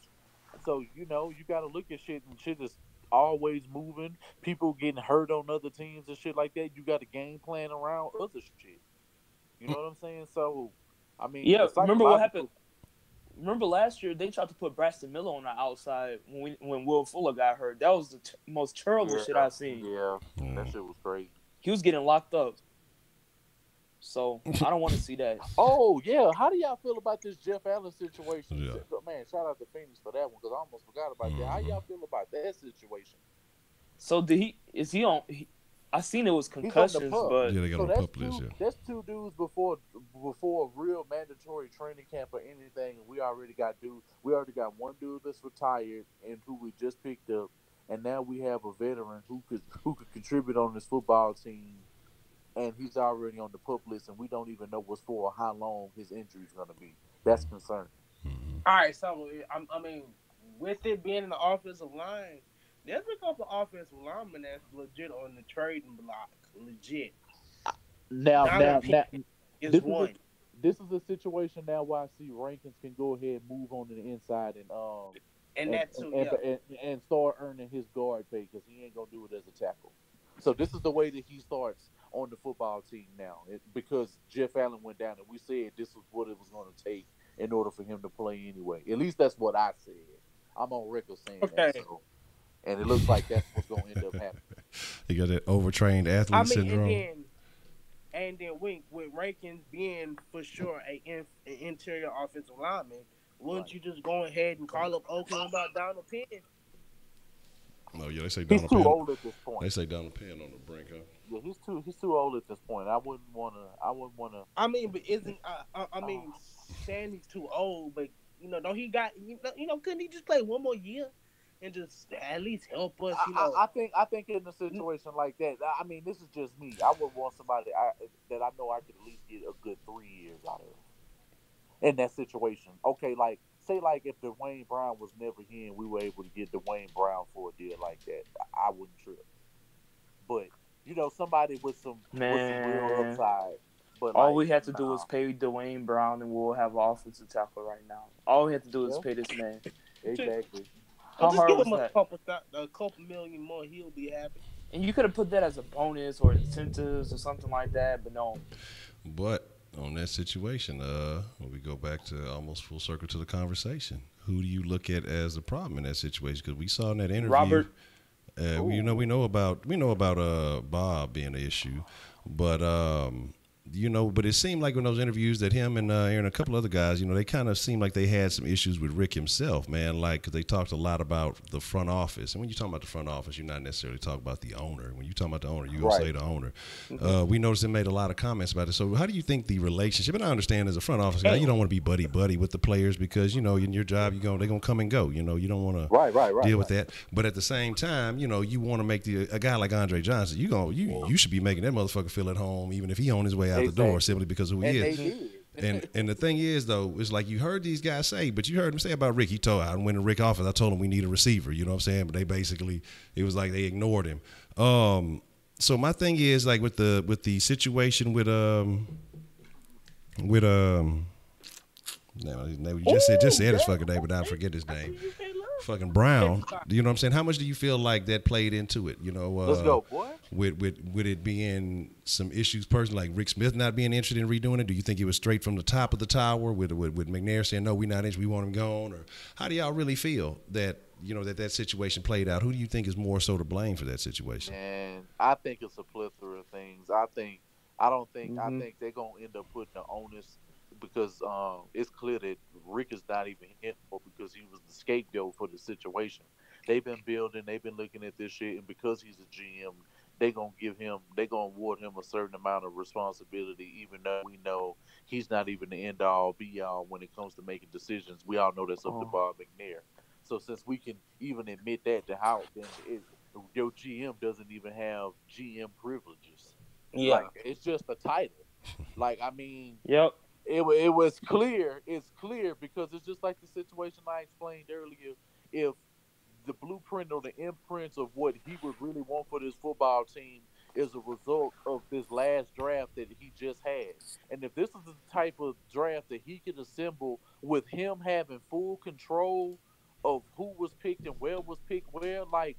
So you know you got to look at shit, and shit is always moving. People getting hurt on other teams and shit like that. You got a game plan around other shit. You know what I'm saying? So, I mean, remember what happened? Remember last year they tried to put Braxton Miller on the outside when Will Fuller got hurt. That was the most terrible shit I've seen. Yeah, that shit was crazy. He was getting locked up. So I don't want to see that. Oh yeah, how do y'all feel about this Jeff Allen situation? Yeah. Man, shout out to Phoenix for that one because I almost forgot about that. How y'all feel about that situation? So is he on? I seen it was concussions, but they got on the pup list. That's 2 dudes before a real mandatory training camp or anything. We already got 1 dude that's retired and who we just picked up, and now we have a veteran who could contribute on this football team, and he's already on the pup list, and we don't even know what's for or how long his injury is going to be. That's concerning. Mm-hmm. All right, so I mean, with it being in the offensive line. There's a couple offensive linemen that's legit on the trading block. Legit. Now is one. This is a situation now where I see Rankins can go ahead and move on to the inside and start earning his guard pay because he ain't gonna do it as a tackle. So this is the way that he starts on the football team now, because Jeff Allen went down and we said this was what it was going to take in order for him to play anyway. At least that's what I said. I'm on record saying that. So. And it looks like that's what's going to end up happening. You got that overtrained athlete syndrome. And then with Rankins being for sure an interior offensive lineman, wouldn't you just go ahead and call up Oakland about Donald Penn? No, they say Donald Penn. He's too old at this point. They say Donald Penn on the brink, huh? Yeah, he's too old at this point. I wouldn't wanna. I mean, but saying he's too old, but don't he got couldn't he just play 1 more year? And just at least help us, I think in a situation like that, I mean, this is just me. I would want somebody that I know I could at least get a good 3 years out of in that situation. Okay, say if Dwayne Brown was never here and we were able to get Dwayne Brown for a deal like that, I wouldn't trip. But somebody with some real upside. But all we have to do is pay Dwayne Brown, and we'll have an offensive tackle right now. All we have to do is pay this man. Exactly. How just hard give was him that? A couple million more, he'll be happy. And you could have put that as a bonus or incentives or something like that, but no. But on that situation, when we go back to almost full circle to the conversation, who do you look at as the problem in that situation? Because we saw in that interview, Robert. we know about Bob being an issue, but but it seemed like in those interviews that him and Aaron, a couple other guys, they kind of seemed like they had some issues with Rick himself, man. Because they talked a lot about the front office, and when you talk about the front office, you're not necessarily talking about the owner. When you talk about the owner, you're gonna say the owner. Mm-hmm. We noticed they made a lot of comments about it. So how do you think the relationship? And I understand as a front office guy, you don't want to be buddy with the players because in your job they're gonna come and go. You don't want to deal with that. But at the same time, you want to make a guy like Andre Johnson. You should be making that motherfucker feel at home, even if he on his way out the door simply because of who he is. And the thing is, though, it's like you heard these guys say, but you heard them say about Rick. He told I went to Rick office. I told him we need a receiver. You know what I'm saying? But they basically, it was like they ignored him. So my thing is like with the situation with no, you just said his fucking name, but I forget his name. Fucking Brown. You know what I'm saying? How much do you feel like that played into it? You know, let's go, boy. With it being some issues personally, like Rick Smith not being interested in redoing it. Do you think it was straight from the top of the tower with McNair saying no, we're not interested, we want him gone? Or how do y'all really feel that that situation played out? Who do you think is more so to blame for that situation? And I think it's a plethora of things. I think they're gonna end up putting the onus. Because it's clear that Rick is not even hit for because he was the scapegoat for the situation. They've been building, they've been looking at this shit, and because he's a GM, they're gonna award him a certain amount of responsibility, even though we know he's not even the end all be all when it comes to making decisions. We all know that's up to Bob McNair. So since we can even admit that to how then your GM doesn't even have GM privileges. Yeah, like, it's just a title. Like, I mean, yep. It was clear. It's clear because it's just like the situation I explained earlier. If the blueprint or the imprints of what he would really want for this football team is a result of this last draft that he just had, and if this is the type of draft that he can assemble with him having full control of who was picked and where was picked where, like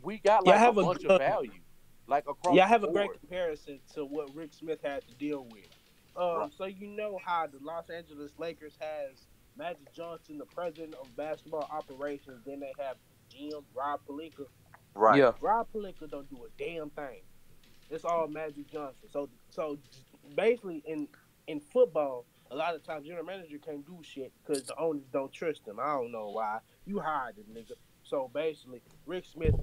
we got like a bunch of value. Like across I have the a board. great comparison to what Rick Smith had to deal with. Right. So you know how the Los Angeles Lakers has Magic Johnson, the president of basketball operations. Then they have GM Rob Pelinka. Right. Yeah. Rob Pelinka don't do a damn thing. It's all Magic Johnson. So basically in football, a lot of times your manager can't do shit because the owners don't trust him. I don't know why. You hired the nigga. So basically, Rick Smith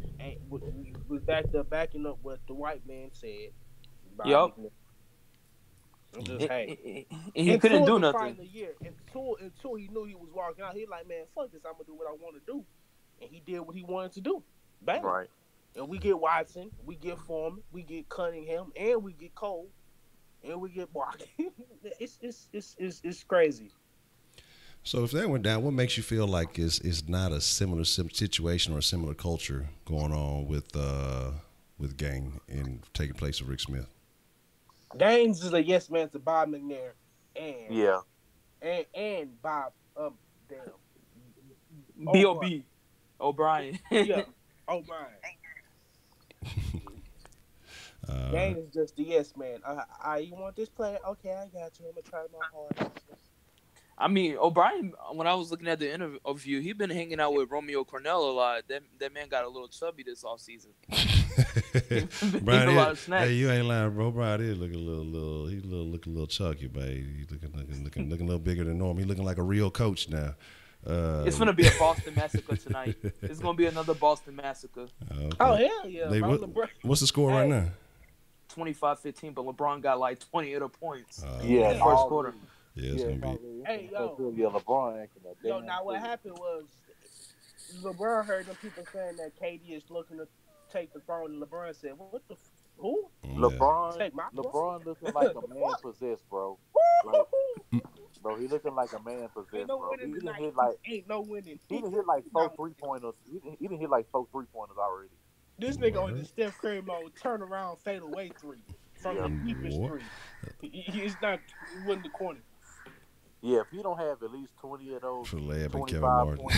was back there backing up what the white man said. Yep. Just, hey. He couldn't do nothing. Until he knew he was walking out, he like, man, fuck this, I'm gonna do what I want to do, and he did what he wanted to do. Bang. Right. And we get Watson, we get Foreman, we get Cunningham, and we get Cole, and we get Barkley. It's crazy. So if that went down, what makes you feel like is not a similar situation or a similar culture going on with Gang and taking place with Rick Smith? Gaines is a yes man to Bob McNair, and Bob B.O.B. O'Brien. Yeah, O'Brien. Gaines is just the yes man. You want this player? Okay, I got you. I'm gonna try my hardest. I mean, O'Brien, when I was looking at the interview, he'd been hanging out with Romeo Cornell a lot. That man got a little chubby this offseason. Brian, a lot of snacks. Hey, you ain't lying, bro. Brian is looking looking a little chunky, babe. He's looking a little bigger than normal. He's looking like a real coach now. It's gonna be a Boston Massacre tonight. It's gonna be another Boston Massacre. Okay. Oh hell yeah! What's the score right now? 25-15, but LeBron got like 28 points. First quarter. Yeah, it's gonna be. Hey, LeBron acting like that. Now what happened was LeBron heard them people saying that KD is looking to take the throne, and LeBron said, "What the who?" LeBron looking like a man possessed, bro. Bro, he looking like a man possessed, bro. He didn't hit like ain't no winning. He didn't hit like 4 3-pointers. He didn't hit like 4 3-pointers already. This nigga on the Steph Curry mode, turn around, fade away three from the deepest three. He's not winning the corner. Yeah, if he don't have at least 20 of those 25 points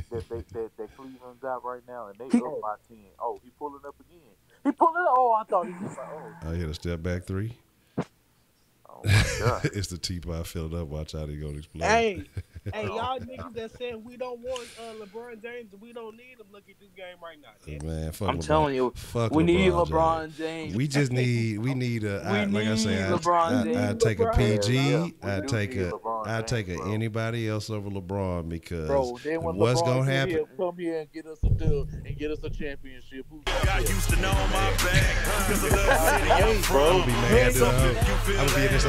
that Cleveland got right now, and they up by 10. Oh, he pulling up again. He pulling up. Oh, I thought he was like, oh. I hit a step back three. Oh, my God. It's the teapot filled up. Watch out, he going to explode. Hey, y'all niggas that said we don't want LeBron James and we don't need him, look at this game right now. Yeah. Man, fuck I'm LeBron. telling you, we need LeBron James. We just need, like I say, LeBron James. I'd take a PG. I'd take a I take anybody else over LeBron because then when what's LeBron gonna happen? Come here and get us a dub and get us a championship. Who's got used to know my back because of the city I'm from. I'm gonna be mad. I'm gonna be in this.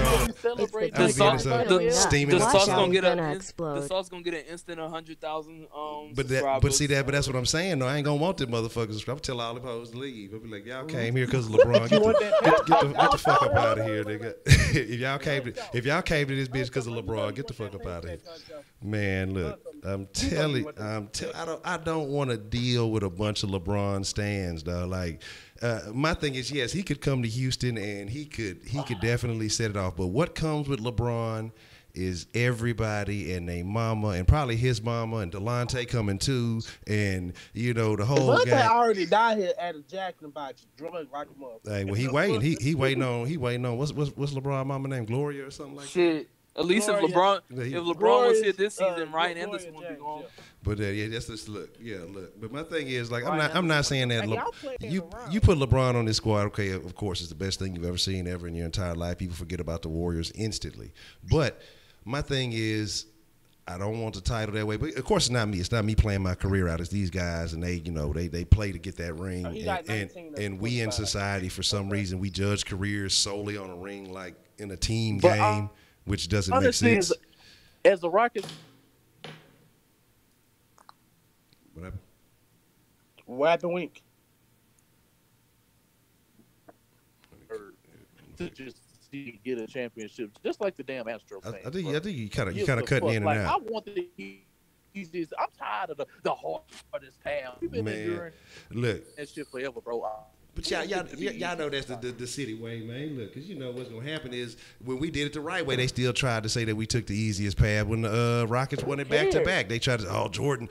Steaming. The sauce gonna get an instant 100,000 but see that. But that's what I'm saying. No, I ain't gonna want them motherfuckers. I'm tell all the hoes to leave. I'll be like, y'all came here because of LeBron. Get the fuck up out of here, nigga. if y'all came to this bitch because of LeBron, get the fuck up out of here. Man, look, I'm telling, I don't want to deal with a bunch of LeBron stands, though. Like, my thing is, yes, he could come to Houston and he could definitely set it off. But what comes with LeBron is everybody and their mama and probably his mama and Delonte coming too, and the whole Delonte guy already died here at a Jack in the Box, drunk like a mother. Hey, well, he waiting on what's LeBron mama name, Gloria or something like that? At least if LeBron was here this season, Ryan Anderson would be gone. But that's just look. But my thing is, like, I'm not saying that you put LeBron on this squad. Okay, of course, it's the best thing you've ever seen ever in your entire life. People forget about the Warriors instantly. But my thing is, I don't want the title that way. But of course, it's not me. It's not me playing my career out. It's these guys, and they play to get that ring. And we in society, for some reason, we judge careers solely on a ring, like in a team game, which doesn't make sense. As a Rockets, what happened? What happened, Wink? To just get a championship, just like the damn Astros. I think you kind of cutting in and out. I want the easiest. I'm tired of the hardest town. We've been enduring that shit forever, bro. But y'all know that's the city way, man. Look, because what's going to happen is when we did it the right way, they still tried to say that we took the easiest path. When the Rockets won it back-to-back, they tried to, Jordan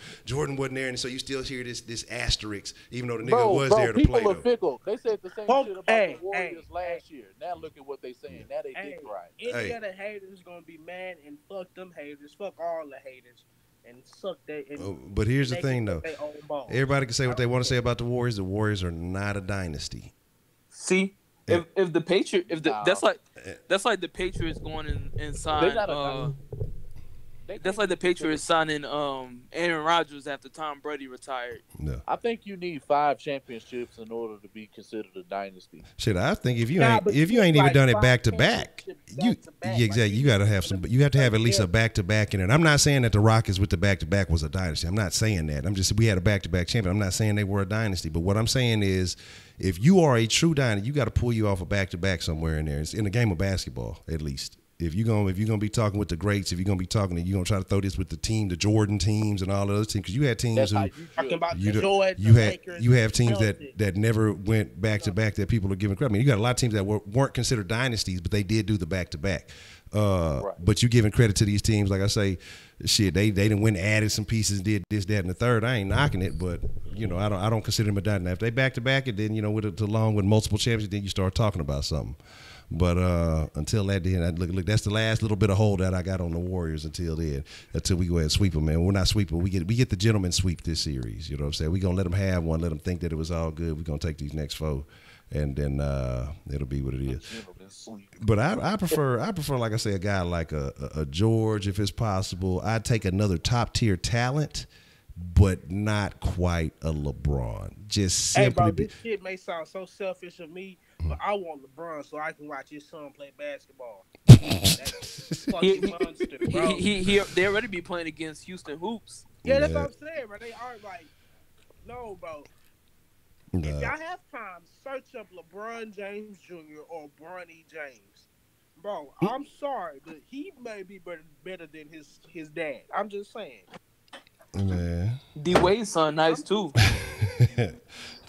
wasn't there, and so you still hear this asterisk, even though the nigga was there to play. People are fickle. They said the same shit about the Warriors last year. Now look at what they saying. Now they did right. Any other haters going to be mad, and fuck them haters. Fuck all the haters. And suck that. But here's the thing, though. Everybody can say what they want to say about the Warriors. The Warriors are not a dynasty. See, if the Patriots, that's like the Patriots going and sign. That's like the Patriots signing Aaron Rodgers after Tom Brady retired. No. I think you need 5 championships in order to be considered a dynasty. Shit, I think if you ain't even done it back to back, exactly. You gotta have some. You have to have at least a back to back in it. I'm not saying that the Rockets with the back to back was a dynasty. I'm not saying that. We had a back to back champion. I'm not saying they were a dynasty. But what I'm saying is, if you are a true dynasty, you got to pull you off a back to back somewhere in there. It's in the game of basketball, at least. If you're gonna be talking with the greats, if you're gonna be talking, you're gonna try to throw this with the Jordan teams and all the other teams, because you had teams you have teams that never went back to back that people are giving credit. I mean, you got a lot of teams that weren't considered dynasties, but they did do the back to back. But you giving credit to these teams, like I say, shit, they didn't win, added some pieces, did this, that, and the third. I ain't knocking it, but I don't consider them a dynasty. If they back to back, and then along with multiple champions, then you start talking about something. But until that, then look, that's the last little bit of hold that I got on the Warriors until we go ahead and sweep them, man. We're not sweeping. We get the gentleman sweep this series. You know what I'm saying? We're gonna let them have one, let them think that it was all good. We're gonna take these next 4, and then it'll be what it is. But I prefer, like I say, a guy like a George, if it's possible. I'd take another top tier talent, but not quite a LeBron. Just simply. This shit may sound so selfish of me, but I want LeBron so I can watch his son play basketball. That's fucking monster, bro. They already be playing against Houston Hoops. Yeah, that's what I'm saying, bro. They are like, no, bro. If y'all have time, search up LeBron James Jr. or Bronny James. Bro, I'm sorry, but he may be better than his dad. I'm just saying. Yeah. D-Wade's son nice too. Talking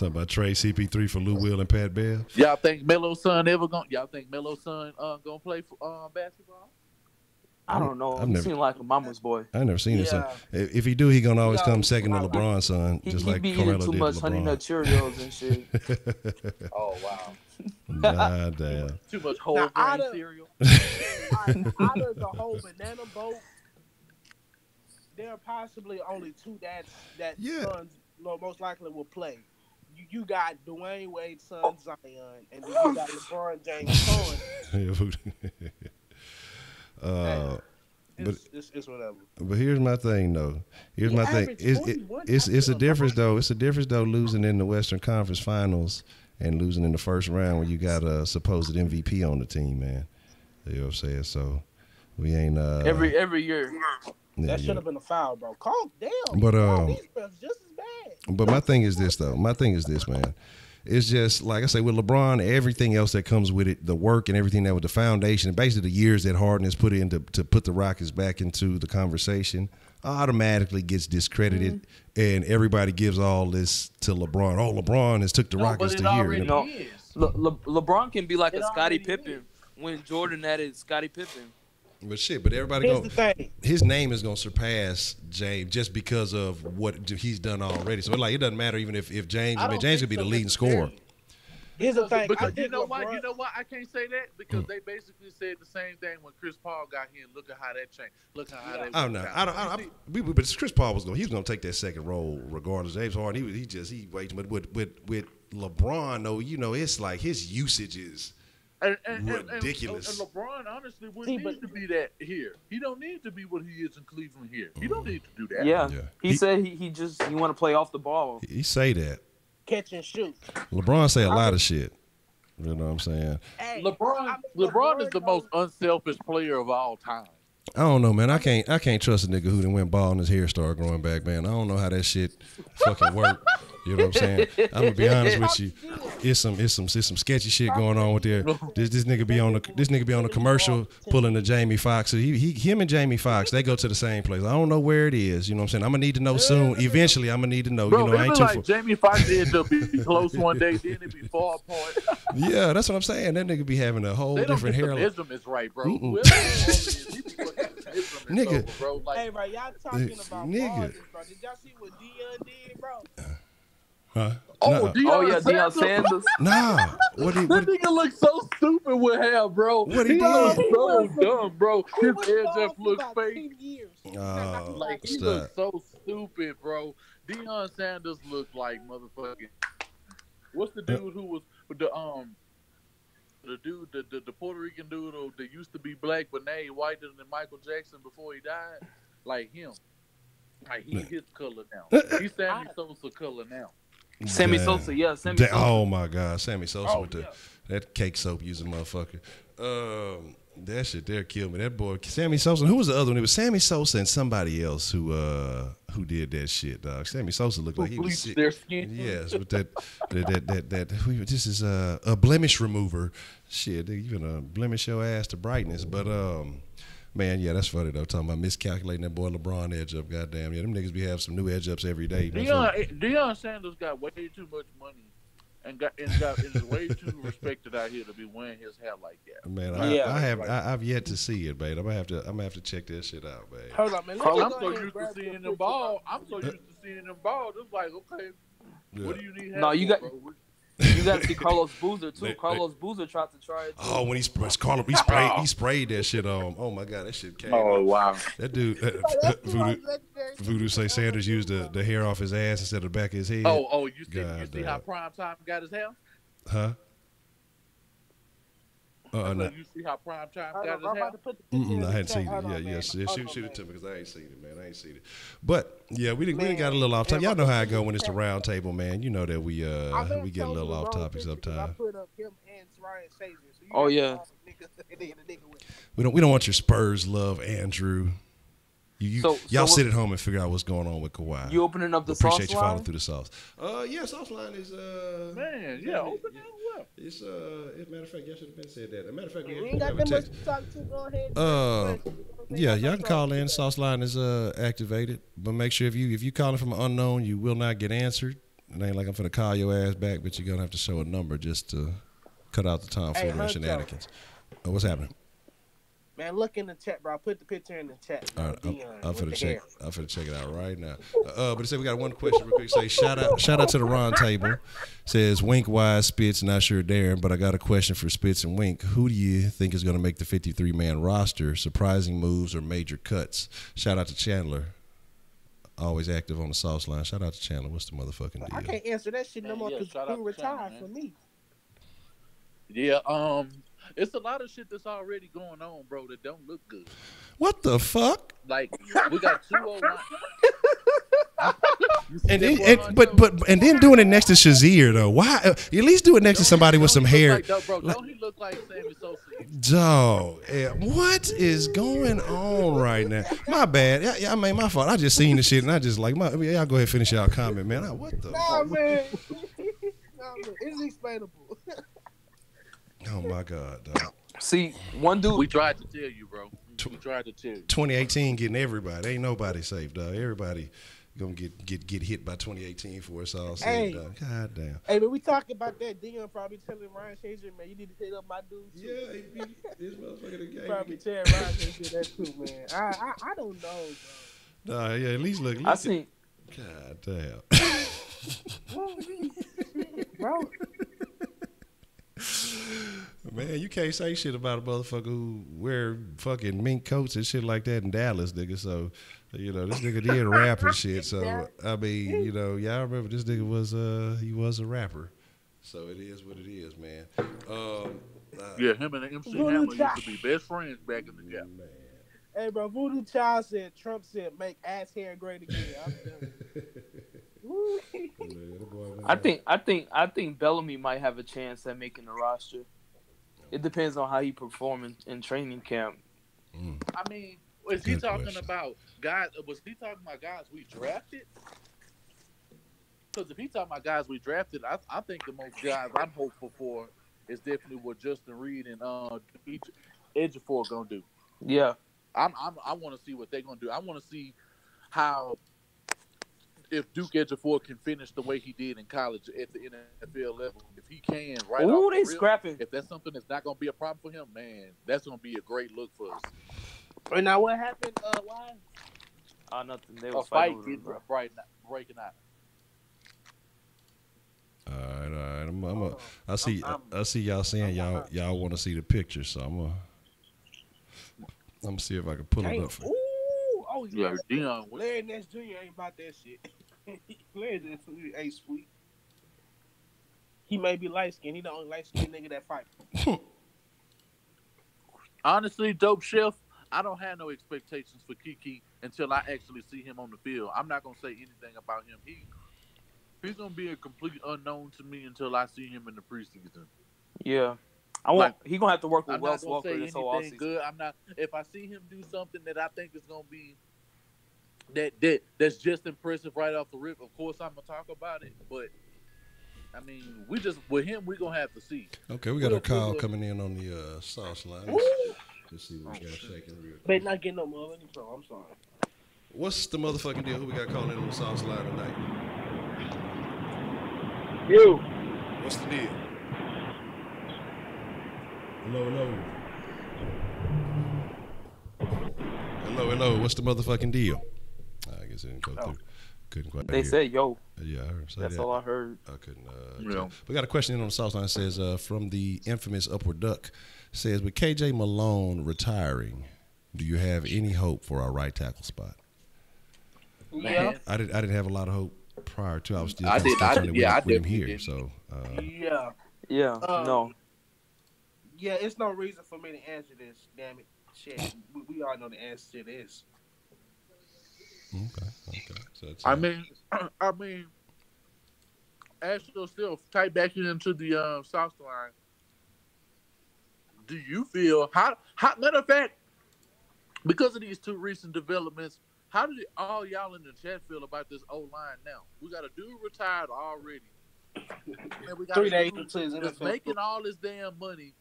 about trade CP3 for Lou Will and Pat Bell. Y'all think Melo's son gonna play for basketball? I don't know. I've never seen like a mama's boy. I never seen his son. If he do, he gonna always come second to LeBron's son, just like be Carmelo eating too much Honey Nut Cheerios and shit. Oh wow. Nah, damn. Too much whole grain cereal. Out of the whole banana boat, there are possibly only 2 that sons most likely will play. You got Dwayne Wade's son Zion, and then you got LeBron James' son. it's whatever. But here's my thing, though. Here's my thing. It's a difference, though. It's a difference, though, losing in the Western Conference Finals and losing in the first round when you got a supposed MVP on the team, man. You know what I'm saying? So we ain't every year. Yeah, that should have been a foul, bro. Calm down. But these refs just as bad. But my thing is this, though. My thing is this, man. It's just, like I say, with LeBron, everything else that comes with it, the work and everything that was the foundation, basically the years that Harden has put in to put the Rockets back into the conversation, automatically gets discredited, and everybody gives all this to LeBron. Oh, LeBron has took the Rockets to here. LeBron can be like a Scottie Pippen when Jordan added Scottie Pippen. But shit, but everybody his name is gonna surpass James just because of what he's done already. So it doesn't matter even if James. James could be the leading scorer. Here's the thing. Because you know why? You know why I can't say that? Because they basically said the same thing when Chris Paul got here. Look at how that changed. Look at how that. Oh no, but Chris Paul was gonna take that second role regardless. James Harden, he waits. But with LeBron, though, you know, it's like his usage is. Ridiculous. And LeBron honestly wouldn't need to be that here. He don't need to be what he is in Cleveland here. He don't need to do that. Yeah. He said he want to play off the ball. He say that. Catch and shoot. LeBron say a lot of shit. You know what I'm saying? Hey, LeBron is the most unselfish player of all time. I don't know, man. I can't trust a nigga who done went bald and his hair started growing back, man. I don't know how that shit fucking work. You know what I'm saying? I'm gonna be honest with you. It's some sketchy shit going on with there. This nigga be on the commercial pulling the Jamie Foxx. So him and Jamie Foxx, they go to the same place. I don't know where it is. You know what I'm saying? I'm gonna need to know soon. Eventually, I'm gonna need to know. Bro, you know, I ain't too like Jamie Foxx ended up being close one day, then it be far apart. Yeah, that's what I'm saying. That nigga be having a whole different hair. The measurements right, bro. Nigga, over, bro. Like, hey, bro, y'all talking about nigga. Bro. Did y'all see what Deion did, bro? Huh? Deion Sanders. Nah. That nigga look so stupid with hair, bro. What he looks did? so dumb, bro. His hair just looks fake. He looks so stupid, bro. Deion Sanders looked like motherfucking. What's the dude who was the dude, the Puerto Rican dude that used to be black but now he whiter than Michael Jackson before he died? Like him. Like he's his color now. He's Sammy Sosa color now. Sammy Sosa, yeah. Sammy Sosa. Oh my God, Sammy Sosa with that cake soap using motherfucker. That shit there killed me. That boy, Sammy Sosa. Who was the other one? It was Sammy Sosa and somebody else who did that shit, dog. Sammy Sosa looked like he was sick. Their skin. Yes, but that this is a blemish remover. Shit, you gonna blemish your ass to brightness. But man, yeah, that's funny though. Talking about miscalculating that boy LeBron edge up. Goddamn, yeah, them niggas be having some new edge ups every day. Deion Sanders got way too much money. And is way too respected out here to be wearing his hair like that. Man, I've yet to see it, man. I'm gonna have to check that shit out, man. Hold on, man. I'm so used to seeing them ball. Just like, okay, what do you need? No, you got. You got to see Carlos Boozer too. Carlos Boozer tried to try it too. Oh, when he sprayed that shit on. Oh my God, that shit came. Oh wow. That dude, Voodoo say Sanders used the hair off his ass instead of the back of his head. Oh, you see how Prime Time got his hair? Huh? No. You see how Prime Time got his hair? I hadn't seen it. Yeah, shoot it to me because I ain't seen it, man. I ain't seen it. But yeah, we didn't got a little off topic. Y'all know how I go when it's the round table, man. You know that we get a little off topic sometimes. I put up him and Ryan Savior. Oh yeah. We don't want your Spurs love, Andrew. Y'all sit at home and figure out what's going on with Kawhi. You opening up the sauce line? Appreciate you following through the sauce. Yeah, sauce line is man, yeah, open it up. It's as a matter of fact, y'all should have been said that. As a matter of fact, we ain't got that much to talk to. Go ahead. Yeah, y'all can call in. Sauce line is activated, but make sure if you calling from an unknown, you will not get answered. It ain't like I'm finna call your ass back, but you're gonna have to show a number just to cut out the tomfoolery and shenanigans. What's happening? Man, look in the chat, bro. Put the picture in the chat. All right, I'm finna check it out right now. But it said we got one question real quick. Say shout out to the round table. Says Wink, Wise, Spitz, not sure Darren, but I got a question for Spitz and Wink. Who do you think is going to make the 53-man roster? Surprising moves or major cuts? Shout out to Chandler. Always active on the sauce line. Shout out to Chandler. What's the motherfucking deal? I can't answer that shit no more because he retired for me. Yeah, It's a lot of shit that's already going on, bro, that don't look good. What the fuck? Like we got 2 O-line. And then doing it next to Shazier though. Why? At least do it next to somebody with some hair. Like, bro, don't he look like Sammy Sosa? Dog, what is going on right now? My bad. Yeah, I mean my fault. I just seen the shit and I just like y'all go ahead and finish y'all comment, man. What the? Nah, man. Nah, man. It's explainable. Oh my God, dog. See, one dude. We tried to tell you, bro. We tried to tell you. 2018 getting everybody. Ain't nobody safe, dog. Everybody gonna get hit by 2018 for us all. Hey, God damn. Hey, when we talk about that, Dion probably telling Ryan Shazier, man, you need to hit up my dude too. Yeah, this motherfucker the game. Probably telling Ryan Shazier that too, man. I don't know, bro. Nah, yeah, at least look. I seen. God damn. Bro. Man, you can't say shit about a motherfucker who wear fucking mink coats and shit like that in Dallas, nigga. So, you know, this nigga did rap and shit. So, I mean, you know, y'all remember this nigga was he was a rapper. So it is what it is, man. Yeah, him and MC Hammer used to be best friends back in the day. Hey, bro, Voodoo Child said Trump said make ass hair great again. I'm done. I think Bellamy might have a chance at making the roster. It depends on how he perform in training camp. I mean, was he talking about guys? Was he talking about guys we drafted? Because if he talking about guys we drafted, I think the most guys I'm hopeful for is definitely what Justin Reed and Ejiofor gonna do. Yeah, I want to see what they're gonna do. I want to see how. If Duke Ejiofor can finish the way he did in college at the NFL level, if he can, right? Ooh, they scrapping. If that's something that's not going to be a problem for him, man, that's going to be a great look for us. And now what happened? Why? Nothing. They was fight breaking out. All right. I see y'all saying y'all want to see the picture, so I'm gonna see if I can pull it up. Oh yeah, Dion. Larry Nance Jr. ain't about that shit. Larry Nance Jr. ain't sweet. He may be light skinned. He the only light skinned nigga that fight. Honestly, Dope Chef, I don't have no expectations for Kiki until I actually see him on the field. I'm not gonna say anything about him. He's gonna be a complete unknown to me until I see him in the preseason. Yeah. He gonna have to work with Wells Walker this whole offseason. Good. I'm not. If I see him do something that I think is gonna be that's just impressive right off the rip, of course I'm gonna talk about it. But I mean, with him, we're gonna have to see. Okay, we got a call coming in on the sauce line. Let's see what we got shaking real quick. Better not get no more. I'm sorry. What's the motherfucking deal? Who we got calling in on the sauce line tonight? You. What's the deal? Hello. What's the motherfucking deal? I guess it didn't go through. Couldn't quite They hear. said, yo. Yeah, I heard. That's all I heard. I couldn't. We got a question in on the sauce line. It says, from the infamous Upward Duck, says, with KJ Malone retiring, do you have any hope for our right tackle spot? Yeah. I didn't have a lot of hope prior to. I was still I with him here. did. So. Yeah. No. Yeah, it's no reason for me to answer this. Damn it, shit. We all know the answer to this. Okay. So I mean, ask yourself, type back into the South line. Do you feel how? Matter of fact, because of these two recent developments, how did all y'all in the chat feel about this O line now? We got a dude retired already. And we got 3 days into his NFL making all this damn money,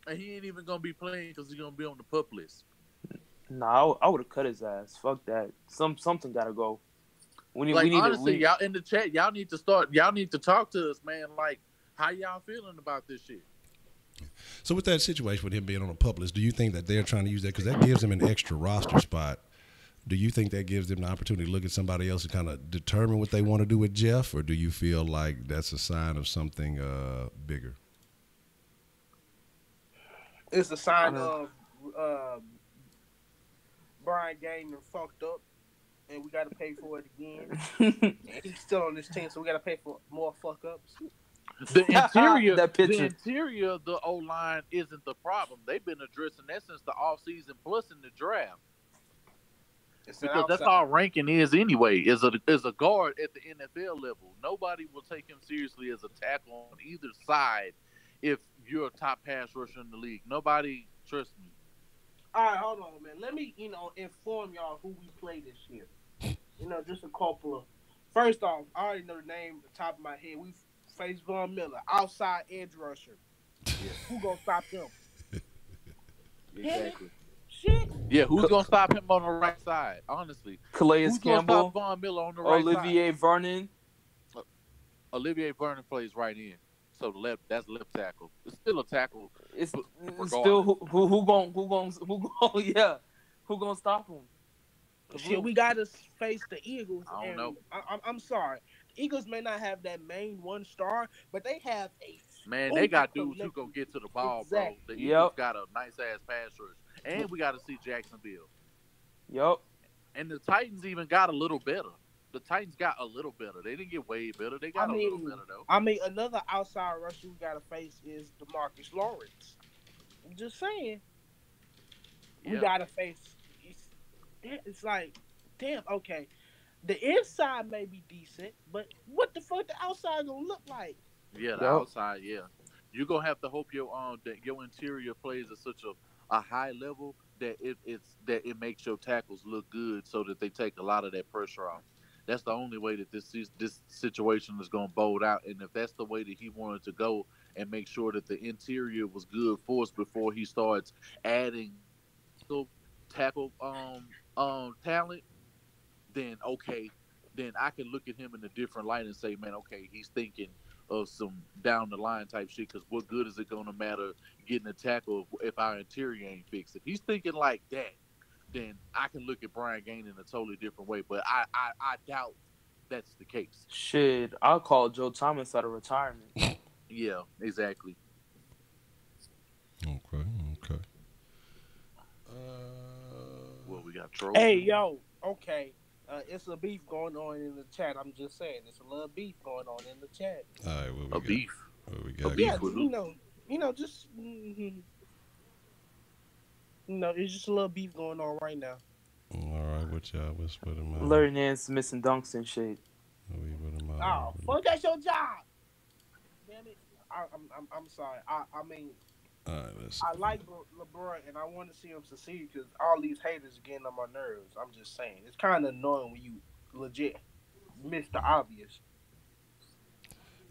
and he ain't even gonna be playing because he's gonna be on the pup list. No, I would have cut his ass. Fuck that. Something gotta go. We need honestly, y'all in the chat, y'all need to talk to us, man. Like, how y'all feeling about this shit? So with that situation with him being on a pup list, do you think that they're trying to use that because that gives him an extra roster spot? Do you think that gives them the opportunity to look at somebody else and kind of determine what they want to do with Jeff, or do you feel like that's a sign of something bigger? It's a sign of Brian Gaynor fucked up, and we got to pay for it again. And he's still on this team, so we got to pay for more fuck ups. The interior, the O line isn't the problem. They've been addressing that since the offseason plus in the draft. Because that's all ranking is anyway. Is a guard at the NFL level. Nobody will take him seriously as a tackle on either side if you're a top pass rusher in the league. Nobody trusts me. All right, hold on, man. Let me, inform y'all who we play this year. Just a couple of. First off, I already know the name at the top of my head. We face Von Miller, outside edge rusher. Yeah. Who gonna stop him? Exactly. Shit. Yeah, who's gonna stop him on the right side? Honestly, Calais who's Campbell, gonna stop Von Miller on the right Olivier side? Vernon. Olivier Vernon plays right in, so that's left tackle. It's still a tackle. It's still who gonna stop him? Shit, we gotta face the Eagles. I don't know. I'm sorry. The Eagles may not have that main one star, but they have a man. They got dudes who gonna get to the ball, exactly. Bro. The Eagles got a nice ass pass rush, and we got to see Jacksonville. Yep. And the Titans even got a little better. The Titans got a little better. They didn't get way better. They got a little better though. Another outside rusher we gotta face is DeMarcus Lawrence. I'm just saying. We gotta face. It's like, damn, okay. The inside may be decent, but what the fuck the outside gonna look like? Yeah, the outside, yeah. You're gonna have to hope your interior plays at such a high level that it makes your tackles look good, so that they take a lot of that pressure off. That's the only way that this situation is gonna bold out. And if that's the way that he wanted to go and make sure that the interior was good for us before he starts adding tackle talent, then okay, then I can look at him in a different light and say, man, okay, he's thinking of some down the line type shit. Because what good is it gonna matter getting a tackle if our interior ain't fixed? If he's thinking like that, then I can look at Brian Gaine in a totally different way. But I doubt that's the case. Shit, I'll call Joe Thomas out of retirement. Yeah, exactly. Okay. Well, we got Troll. Hey, yo, okay. It's a beef going on in the chat. I'm just saying, it's a little beef going on in the chat. All right, what we got? Beef. What we got? Yeah, just it's just a little beef going on right now. All right, what's with him? Larry Nance missing dunks and shit. Oh, fuck, that's your job. Damn it. I'm sorry. I mean, all right, I like LeBron and I want to see him succeed because all these haters are getting on my nerves. I'm just saying, it's kind of annoying when you legit miss the obvious.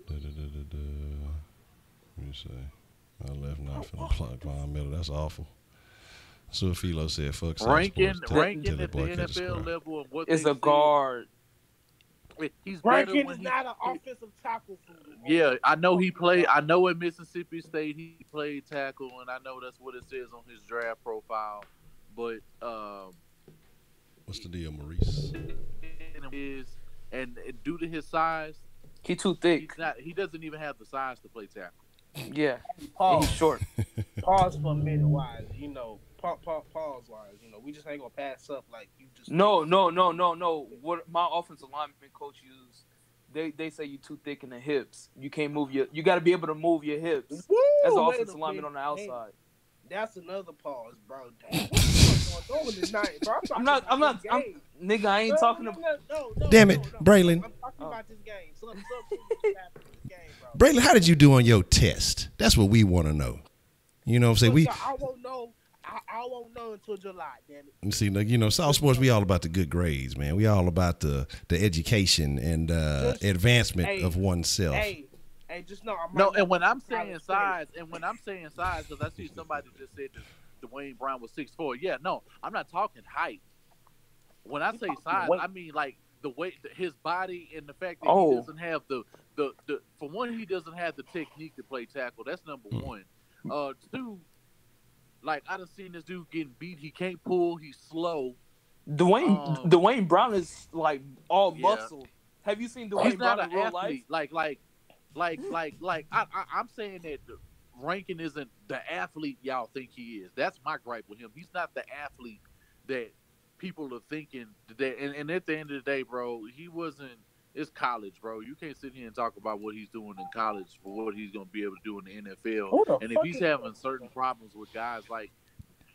Let me say, I left not finna plug Von Miller. That's awful. So Philo said, "Fuck ranking at the boy NFL level of what is a guard." He's ranking is not an offensive tackle. Yeah, I know he played. I know at Mississippi State he played tackle, and I know that's what it says on his draft profile. But what's the deal, Maurice? And due to his size, he's too thick. He doesn't even have the size to play tackle. Yeah, pause. He's short. Pause for a minute, wise. Pause wise. We just ain't gonna pass up like you just. No. What my offensive lineman coach used, they say you too thick in the hips. You can't move you got to be able to move your hips. Woo, as an offensive lineman on the outside. That's another pause, bro. Damn, what's going on tonight, bro? Nigga, I ain't talking about. No, damn it, Braylon. I'm talking about this game. Something happened in this game, bro. Braylon, how did you do on your test? That's what we want to know. You know what I'm saying? I won't know. I won't know until July, damn it. And see, South Sports, we all about the good grades, man. We all about the education and advancement of oneself. Hey, just know. And when I'm saying size, because I see somebody just said that Dwayne Brown was 6'4". Yeah, no, I'm not talking height. When I say size, I mean like the way his body and the fact that he doesn't have the for one, he doesn't have the technique to play tackle. That's number one. Two, like I done seen this dude getting beat. He can't pull. He's slow. Dwayne Brown is like all muscle. Have you seen Dwayne Brown in real life? I'm saying that Rankin isn't the athlete y'all think he is. That's my gripe with him. He's not the athlete that people are thinking today. And at the end of the day, bro, he wasn't It's college, bro. You can't sit here and talk about what he's doing in college for what he's going to be able to do in the NFL. And if he's having certain problems with guys like,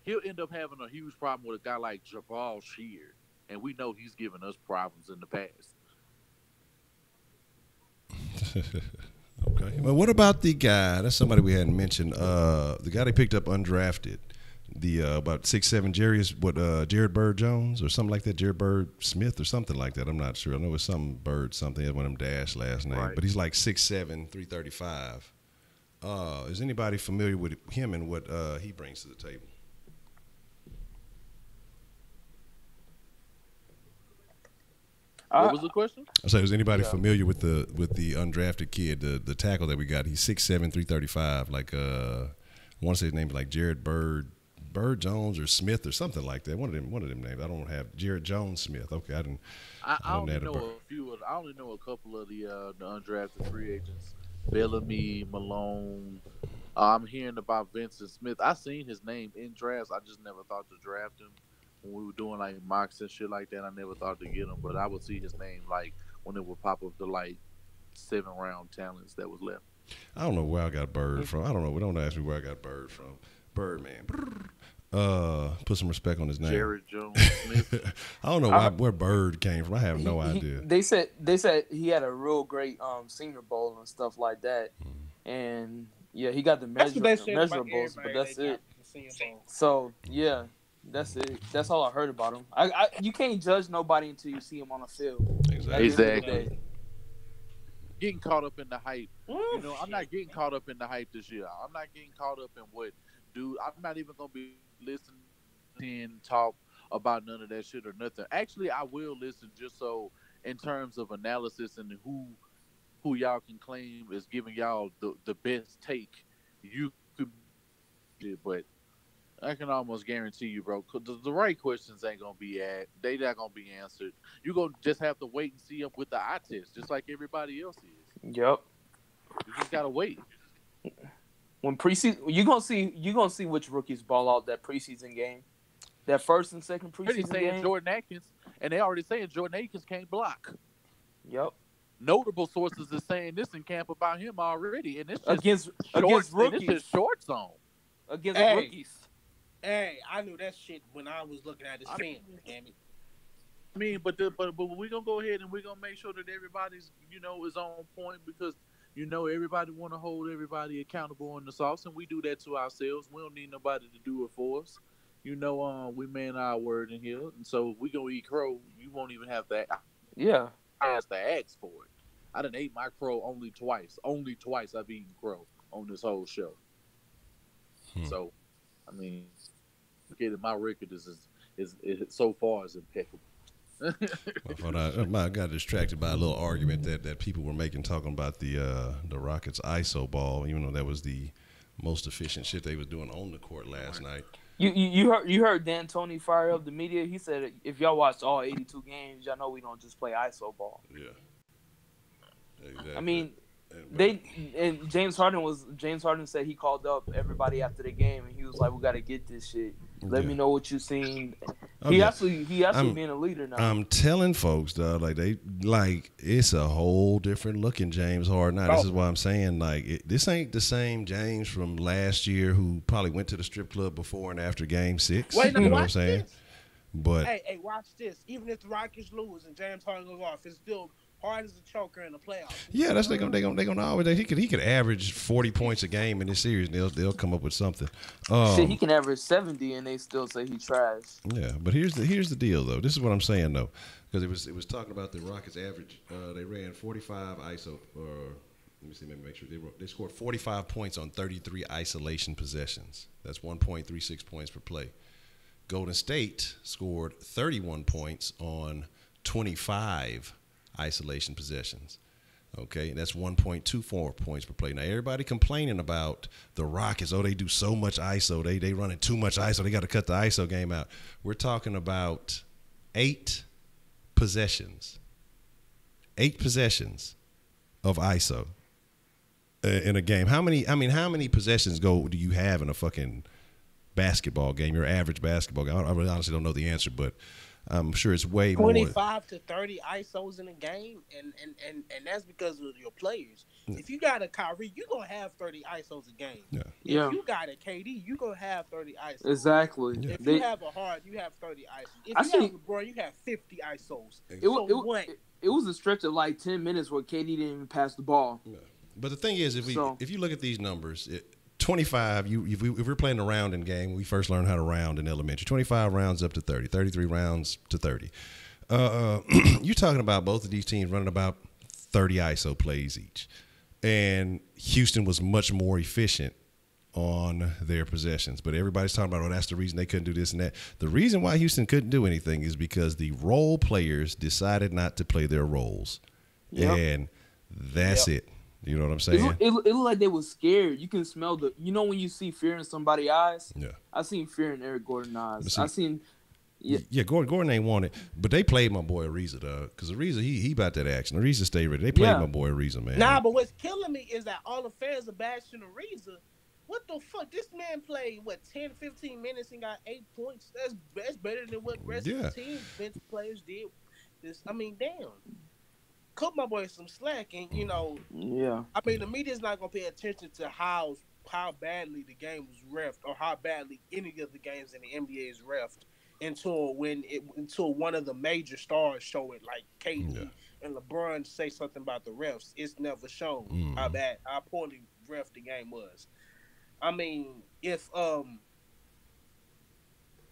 he'll end up having a huge problem with a guy like Jabal Sheard. And we know he's given us problems in the past. Okay. Well, what about the guy? That's somebody we hadn't mentioned. The guy they picked up undrafted. The about 6'7" Jared Bird Jones or something like that, Jared Bird Smith or something like that. I'm not sure. I know it's some Bird something. He had one of them dash last name, but he's like 6'7", 335. Is anybody familiar with him and what he brings to the table? What was the question? I say, is anybody familiar with the undrafted kid, the tackle that we got? He's 6'7", 335. Like I want to say his name is like Jared Bird Jones or Smith or something like that. One of them names. I don't have Jared Jones Smith. Okay, I only know a couple of the undrafted free agents. Bellamy, Malone. I'm hearing about Vincent Smith. I seen his name in drafts. I just never thought to draft him. When we were doing like mocks and shit like that, I never thought to get him, but I would see his name like when it would pop up to like 7-round talents that was left. I don't know where I got Bird from. I don't know. Don't ask me where I got Bird from. Birdman. Put some respect on his name. Jared Jones Smith. I don't know where Bird came from. I have no idea. They said he had a real great Senior Bowl and stuff like that, and yeah, he got the measurables, but that's it. So yeah. That's it. That's all I heard about him. You can't judge nobody until you see him on the field. Exactly. Getting caught up in the hype. You know, I'm not getting caught up in the hype this year. I'm not getting caught up in what, dude. I'm not even gonna be listening and talk about none of that shit or nothing. Actually, I will listen just so in terms of analysis and who y'all can claim is giving y'all the best take you could do, but I can almost guarantee you, bro, the right questions ain't going to be they not going to be answered. You're going to just have to wait and see them with the eye test, just like everybody else is. Yep. You just got to wait. When preseason, you're going to see which rookies ball out that preseason game. That first and second preseason game. Jordan Atkins, and they already saying Jordan Atkins can't block. Yep. Notable sources are saying this in camp about him already, and it's just against rookies. It's just short zone. Against rookies. Hey, I knew that shit when I was looking at his film. Damn it. I mean, but we're gonna go ahead and we're gonna make sure that everybody's is on point because everybody want to hold everybody accountable in the sauce, and we do that to ourselves. We don't need nobody to do it for us. We man our word in here, and so we gonna eat crow. You won't even have to. Yeah. I have to ask for it. I done ate my crow only twice. Only twice I've eaten crow on this whole show. So, I mean. Okay, my record is so far is impeccable. I got distracted by a little argument that people were making talking about the Rockets ISO ball, even though that was the most efficient shit they was doing on the court last night. You heard Dan Tony fire up the media. He said if y'all watched all 82 games, y'all know we don't just play ISO ball. Yeah. Exactly. I mean. James Harden said he called up everybody after the game and he was like, "We got to get this shit. Let me know what you seen." He actually being a leader now. I'm telling folks, dog, it's a whole different looking James Harden now. This is why I'm saying this ain't the same James from last year who probably went to the strip club before and after Game 6. Wait, you know what I'm saying? This. But hey, watch this. Even if the Rockets lose and James Harden goes off, it's still hard as a choker in the playoffs. Yeah, that's they gonna always. He could average 40 points a game in this series. And they'll come up with something. Shit, he can average 70 and they still say he trash. Yeah, but here's the deal though. This is what I'm saying though, because it was talking about the Rockets average. They ran 45 ISO. Let me see, make sure they scored 45 points on 33 isolation possessions. That's 1.36 points per play. Golden State scored 31 points on 25 isolation possessions. Okay, that's 1.24 points per play. Now everybody complaining about the Rockets. Oh, they do so much ISO. They running too much ISO. They got to cut the ISO game out. We're talking about 8 possessions. 8 possessions of ISO in a game. How many possessions do you have in a fucking basketball game? Your average basketball game. I really honestly don't know the answer, but I'm sure it's way more. 25 to 30 ISOs in a game, and that's because of your players. If you got a Kyrie, you're going to have 30 ISOs a game. Yeah. If you got a KD, you're going to have 30 ISOs. Exactly. If you have a Hard, you have 30 ISOs. If you have LeBron, you have 50 ISOs. It was a stretch of like 10 minutes where KD didn't even pass the ball. Yeah. But the thing is, if you look at these numbers, 25, if we're playing a rounding game, we first learned how to round in elementary. 25 rounds up to 30, 33 rounds to 30. You're talking about both of these teams running about 30 ISO plays each. And Houston was much more efficient on their possessions. But everybody's talking about, that's the reason they couldn't do this and that. The reason why Houston couldn't do anything is because the role players decided not to play their roles. Yep. And that's it. You know what I'm saying? It looked like they were scared. You can smell when you see fear in somebody's eyes? Yeah. I seen fear in Eric Gordon's eyes. Gordon ain't want it. But they played my boy Ariza, dog. Because Ariza, he about that action. Ariza stay ready. They played my boy Ariza, man. Nah, but what's killing me is that all the fans are bashing Ariza. What the fuck? This man played, 10, 15 minutes and got 8 points? That's better than what the rest of the team bench players did. Damn. Cut my boy some slack, and the media's not gonna pay attention to how badly the game was reffed or how badly any of the games in the NBA is reffed until one of the major stars show it, like KD and LeBron say something about the refs. It's never shown how poorly ref the game was. If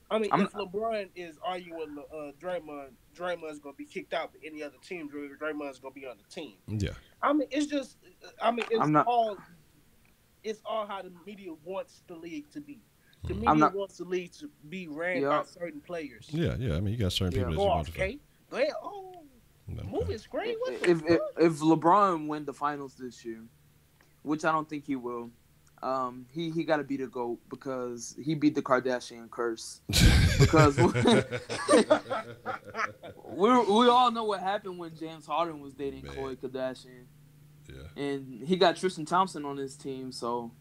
LeBron is arguing Draymond's gonna be kicked out, but any other team, Draymond's gonna be on the team. Yeah. It's all how the media wants the league to be. The media wants the league to be ran by certain players. Yeah. You got certain people that you want to fight. Go ahead. Moving screen. If LeBron win the finals this year, which I don't think he will. He got to be the GOAT because he beat the Kardashian curse. Because we all know what happened when James Harden was dating Khloe Kardashian. Yeah. And he got Tristan Thompson on his team, so.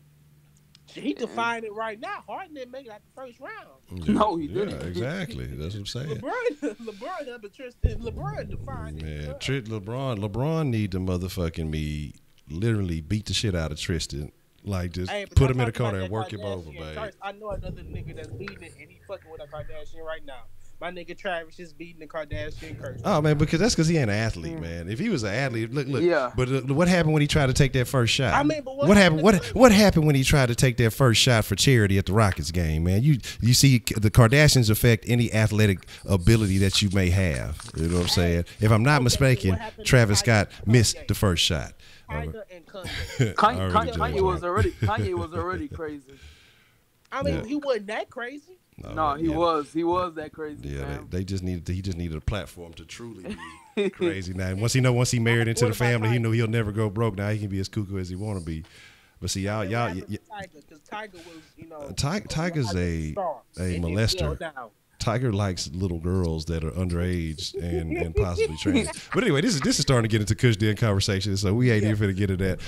He defined it right now. Harden didn't make it out the first round. Yeah. No, he didn't. Yeah, exactly. That's what I'm saying. LeBron, but Tristan, LeBron defined it. LeBron need to motherfucking literally beat the shit out of Tristan. Like, just put him in the corner and work him over, man. I know another nigga that's beating it, and he fucking with a Kardashian right now. My nigga Travis is beating the Kardashian curse. Oh, man, that's because he ain't an athlete, man. If he was an athlete, look. Yeah. But what happened when he tried to take that first shot? But what happened? What happened when he tried to take that first shot for charity at the Rockets game, man? You see the Kardashians affect any athletic ability that you may have. You know what I'm saying? If I'm not mistaken, Travis Scott missed the first shot. Kanye was already crazy. He wasn't that crazy. No, he was that crazy. Yeah, he just needed a platform to truly be crazy. Now, once he married into the family, he knew he'll never go broke. Now he can be as cuckoo as he want to be. But see, y'all, Tiger was, Tiger's a molester. Tiger likes little girls that are underage and possibly trans. But anyway, this is starting to get into Kush Den conversation, so we ain't even finna get into that.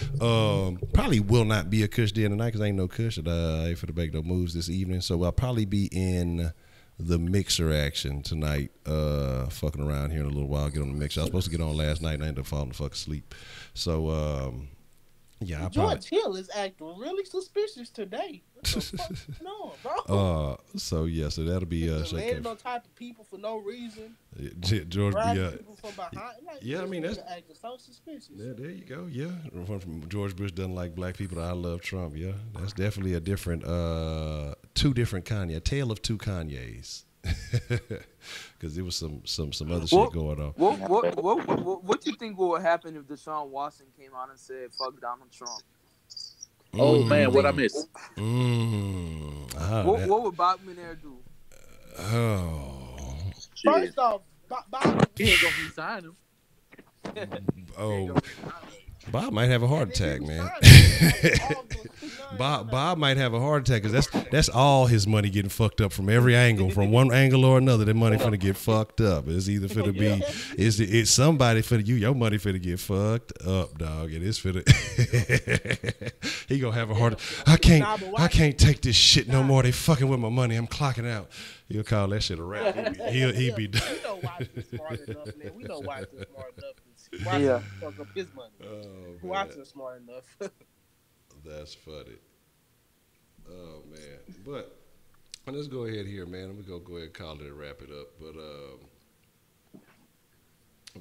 Probably will not be a Kush Den tonight because ain't no Kush. I ain't finna make no moves this evening, so I'll probably be in the mixer action tonight, fucking around here in a little while. Get on the mixer. I was supposed to get on last night and I ended up falling the fuck asleep. So, yeah, George Hill is acting really suspicious today. What the fuck is going on, bro? So that'll be landing on type of people for no reason. George, people from behind. That's acting so suspicious. Yeah, there you go. Yeah, from George Bush doesn't like black people. I love Trump. Yeah, that's definitely a different, two different Kanye, a tale of two Kanyes. Because there was some other shit going on. What do you think will happen if Deshaun Watson came out and said "fuck Donald Trump"? Oh man, what I missed? What would Bob McNair do? First off, Bob he ain't gonna resign him. Bob might have a heart attack, man. Bob might have a heart attack because that's all his money getting fucked up from every angle, from one angle or another. That money finna get fucked up. It's either finna be, it's somebody finna your money finna get fucked up, dog, and it's finna. He gonna have a heart. I can't take this shit no more. They fucking with my money. I'm clocking out. He'll call that shit a rap. He'll be done. We know Watson's smart enough, man. We know Watson's smart enough. Watson fuck up his money. Oh, Watson's smart enough. That's funny. Oh man, but let's go ahead here, man. I'm gonna go ahead and call it and wrap it up. But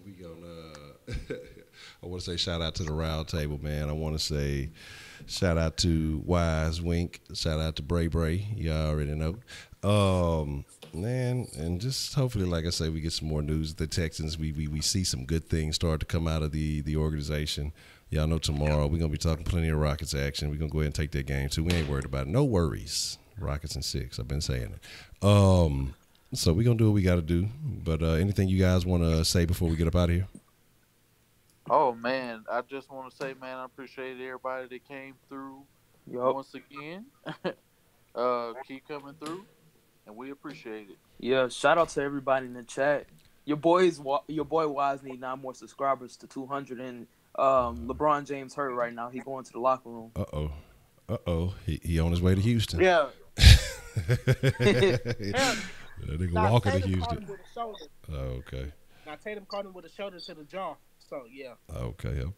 we gonna. I want to say shout out to the round table, man. I want to say shout out to Wise Wink. Shout out to Bray Bray. You already know. Man, and just hopefully, like I say, we get some more news. The Texans, we see some good things start to come out of the organization. Y'all know tomorrow we're going to be talking plenty of Rockets action. We're going to go ahead and take that game, too. We ain't worried about it. No worries. Rockets in 6. I've been saying it. So we're going to do what we got to do. But anything you guys want to say before we get up out of here? Oh, man. I just want to say, man, I appreciate everybody that came through once again. Keep coming through, and we appreciate it. Yeah, shout out to everybody in the chat. Your boy Wise need 9 more subscribers to 200, and LeBron James hurt right now. He going to the locker room. Uh-oh. He on his way to Houston. Yeah. That nigga walking to Houston. Oh, okay. Now Tatum caught him with a shoulder to the jaw. So, yeah. Okay. All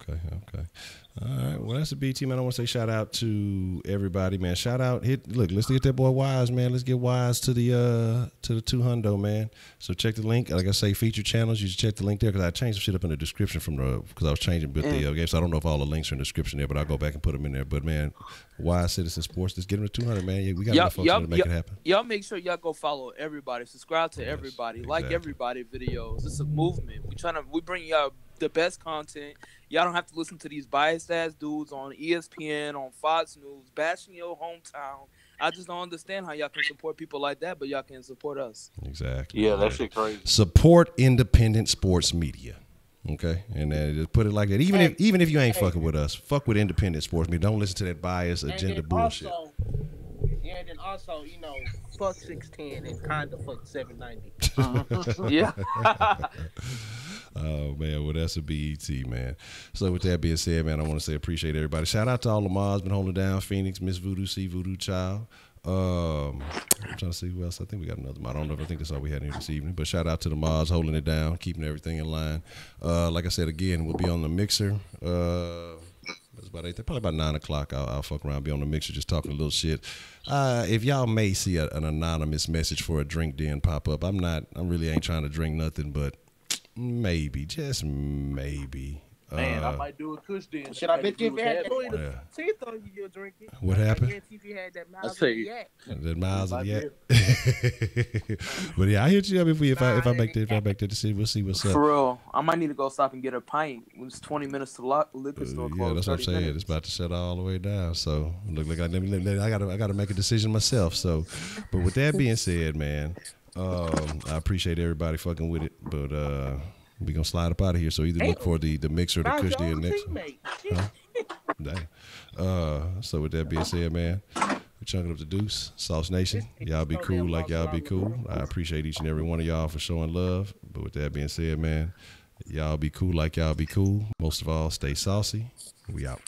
right. Well, that's a BT, man. I want to say shout out to everybody, man. Shout out. Look, let's get that boy Wise, man. Let's get Wise to the 200, man. So check the link. Like I say, featured channels. You should check the link there because I changed some shit up in the description because I was changing with the game. So I don't know if all the links are in the description there, but I'll go back and put them in there. But, man, Wise Citizen Sports, let's get them to 200, man. Yeah, we got enough folks to make it happen. Y'all make sure y'all go follow everybody. Subscribe to everybody. Exactly. Like everybody videos. It's a movement. We bring y'all the best content. Y'all don't have to listen to these biased ass dudes on ESPN, on Fox News, bashing your hometown. I just don't understand how y'all can support people like that, but y'all can support us. Exactly. Yeah, that shit crazy. Support independent sports media. Okay, and just put it like that. Even if you ain't fucking with us, fuck with independent sports media. Don't listen to that biased agenda bullshit. And then also, fuck 610 and kind of fuck 790. Yeah. Oh, man. Well, that's a BET, man. So, with that being said, man, I want to say appreciate everybody. Shout out to all the mods been holding down. Phoenix, Miss Voodoo, C Voodoo Child. I'm trying to see who else. I think we got another mod. I don't know if I think that's all we had in this evening. But shout out to the mods holding it down, keeping everything in line. Like I said, again, we'll be on the mixer. It's about 8, probably about 9 o'clock. I'll fuck around, be on the mixer, just talking a little shit. If y'all may see an anonymous message for a drink den pop up, I really ain't trying to drink nothing, but maybe, just maybe. Man, I might do a kush then. Should I bet you if you had that? See, thought you'd drink it. What happened? If you had that miles of the yak. That miles of the yak. But yeah, I hit you up if I make that to see. We'll see what's up. For real, I might need to go stop and get a pint. It's 20 minutes to liquor store close. Yeah, that's what I'm saying. It's about to shut all the way down. So look, I got to make a decision myself. So, but with that being said, man, I appreciate everybody fucking with it, but we gonna slide up out of here. So either look for the mixer or the kush deal next. Dang. So with that being said, man, we're chunking up the deuce. Sauce Nation, y'all be cool like y'all be cool. I appreciate each and every one of y'all for showing love. But with that being said, man, y'all be cool like y'all be cool. Most of all, stay saucy. We out.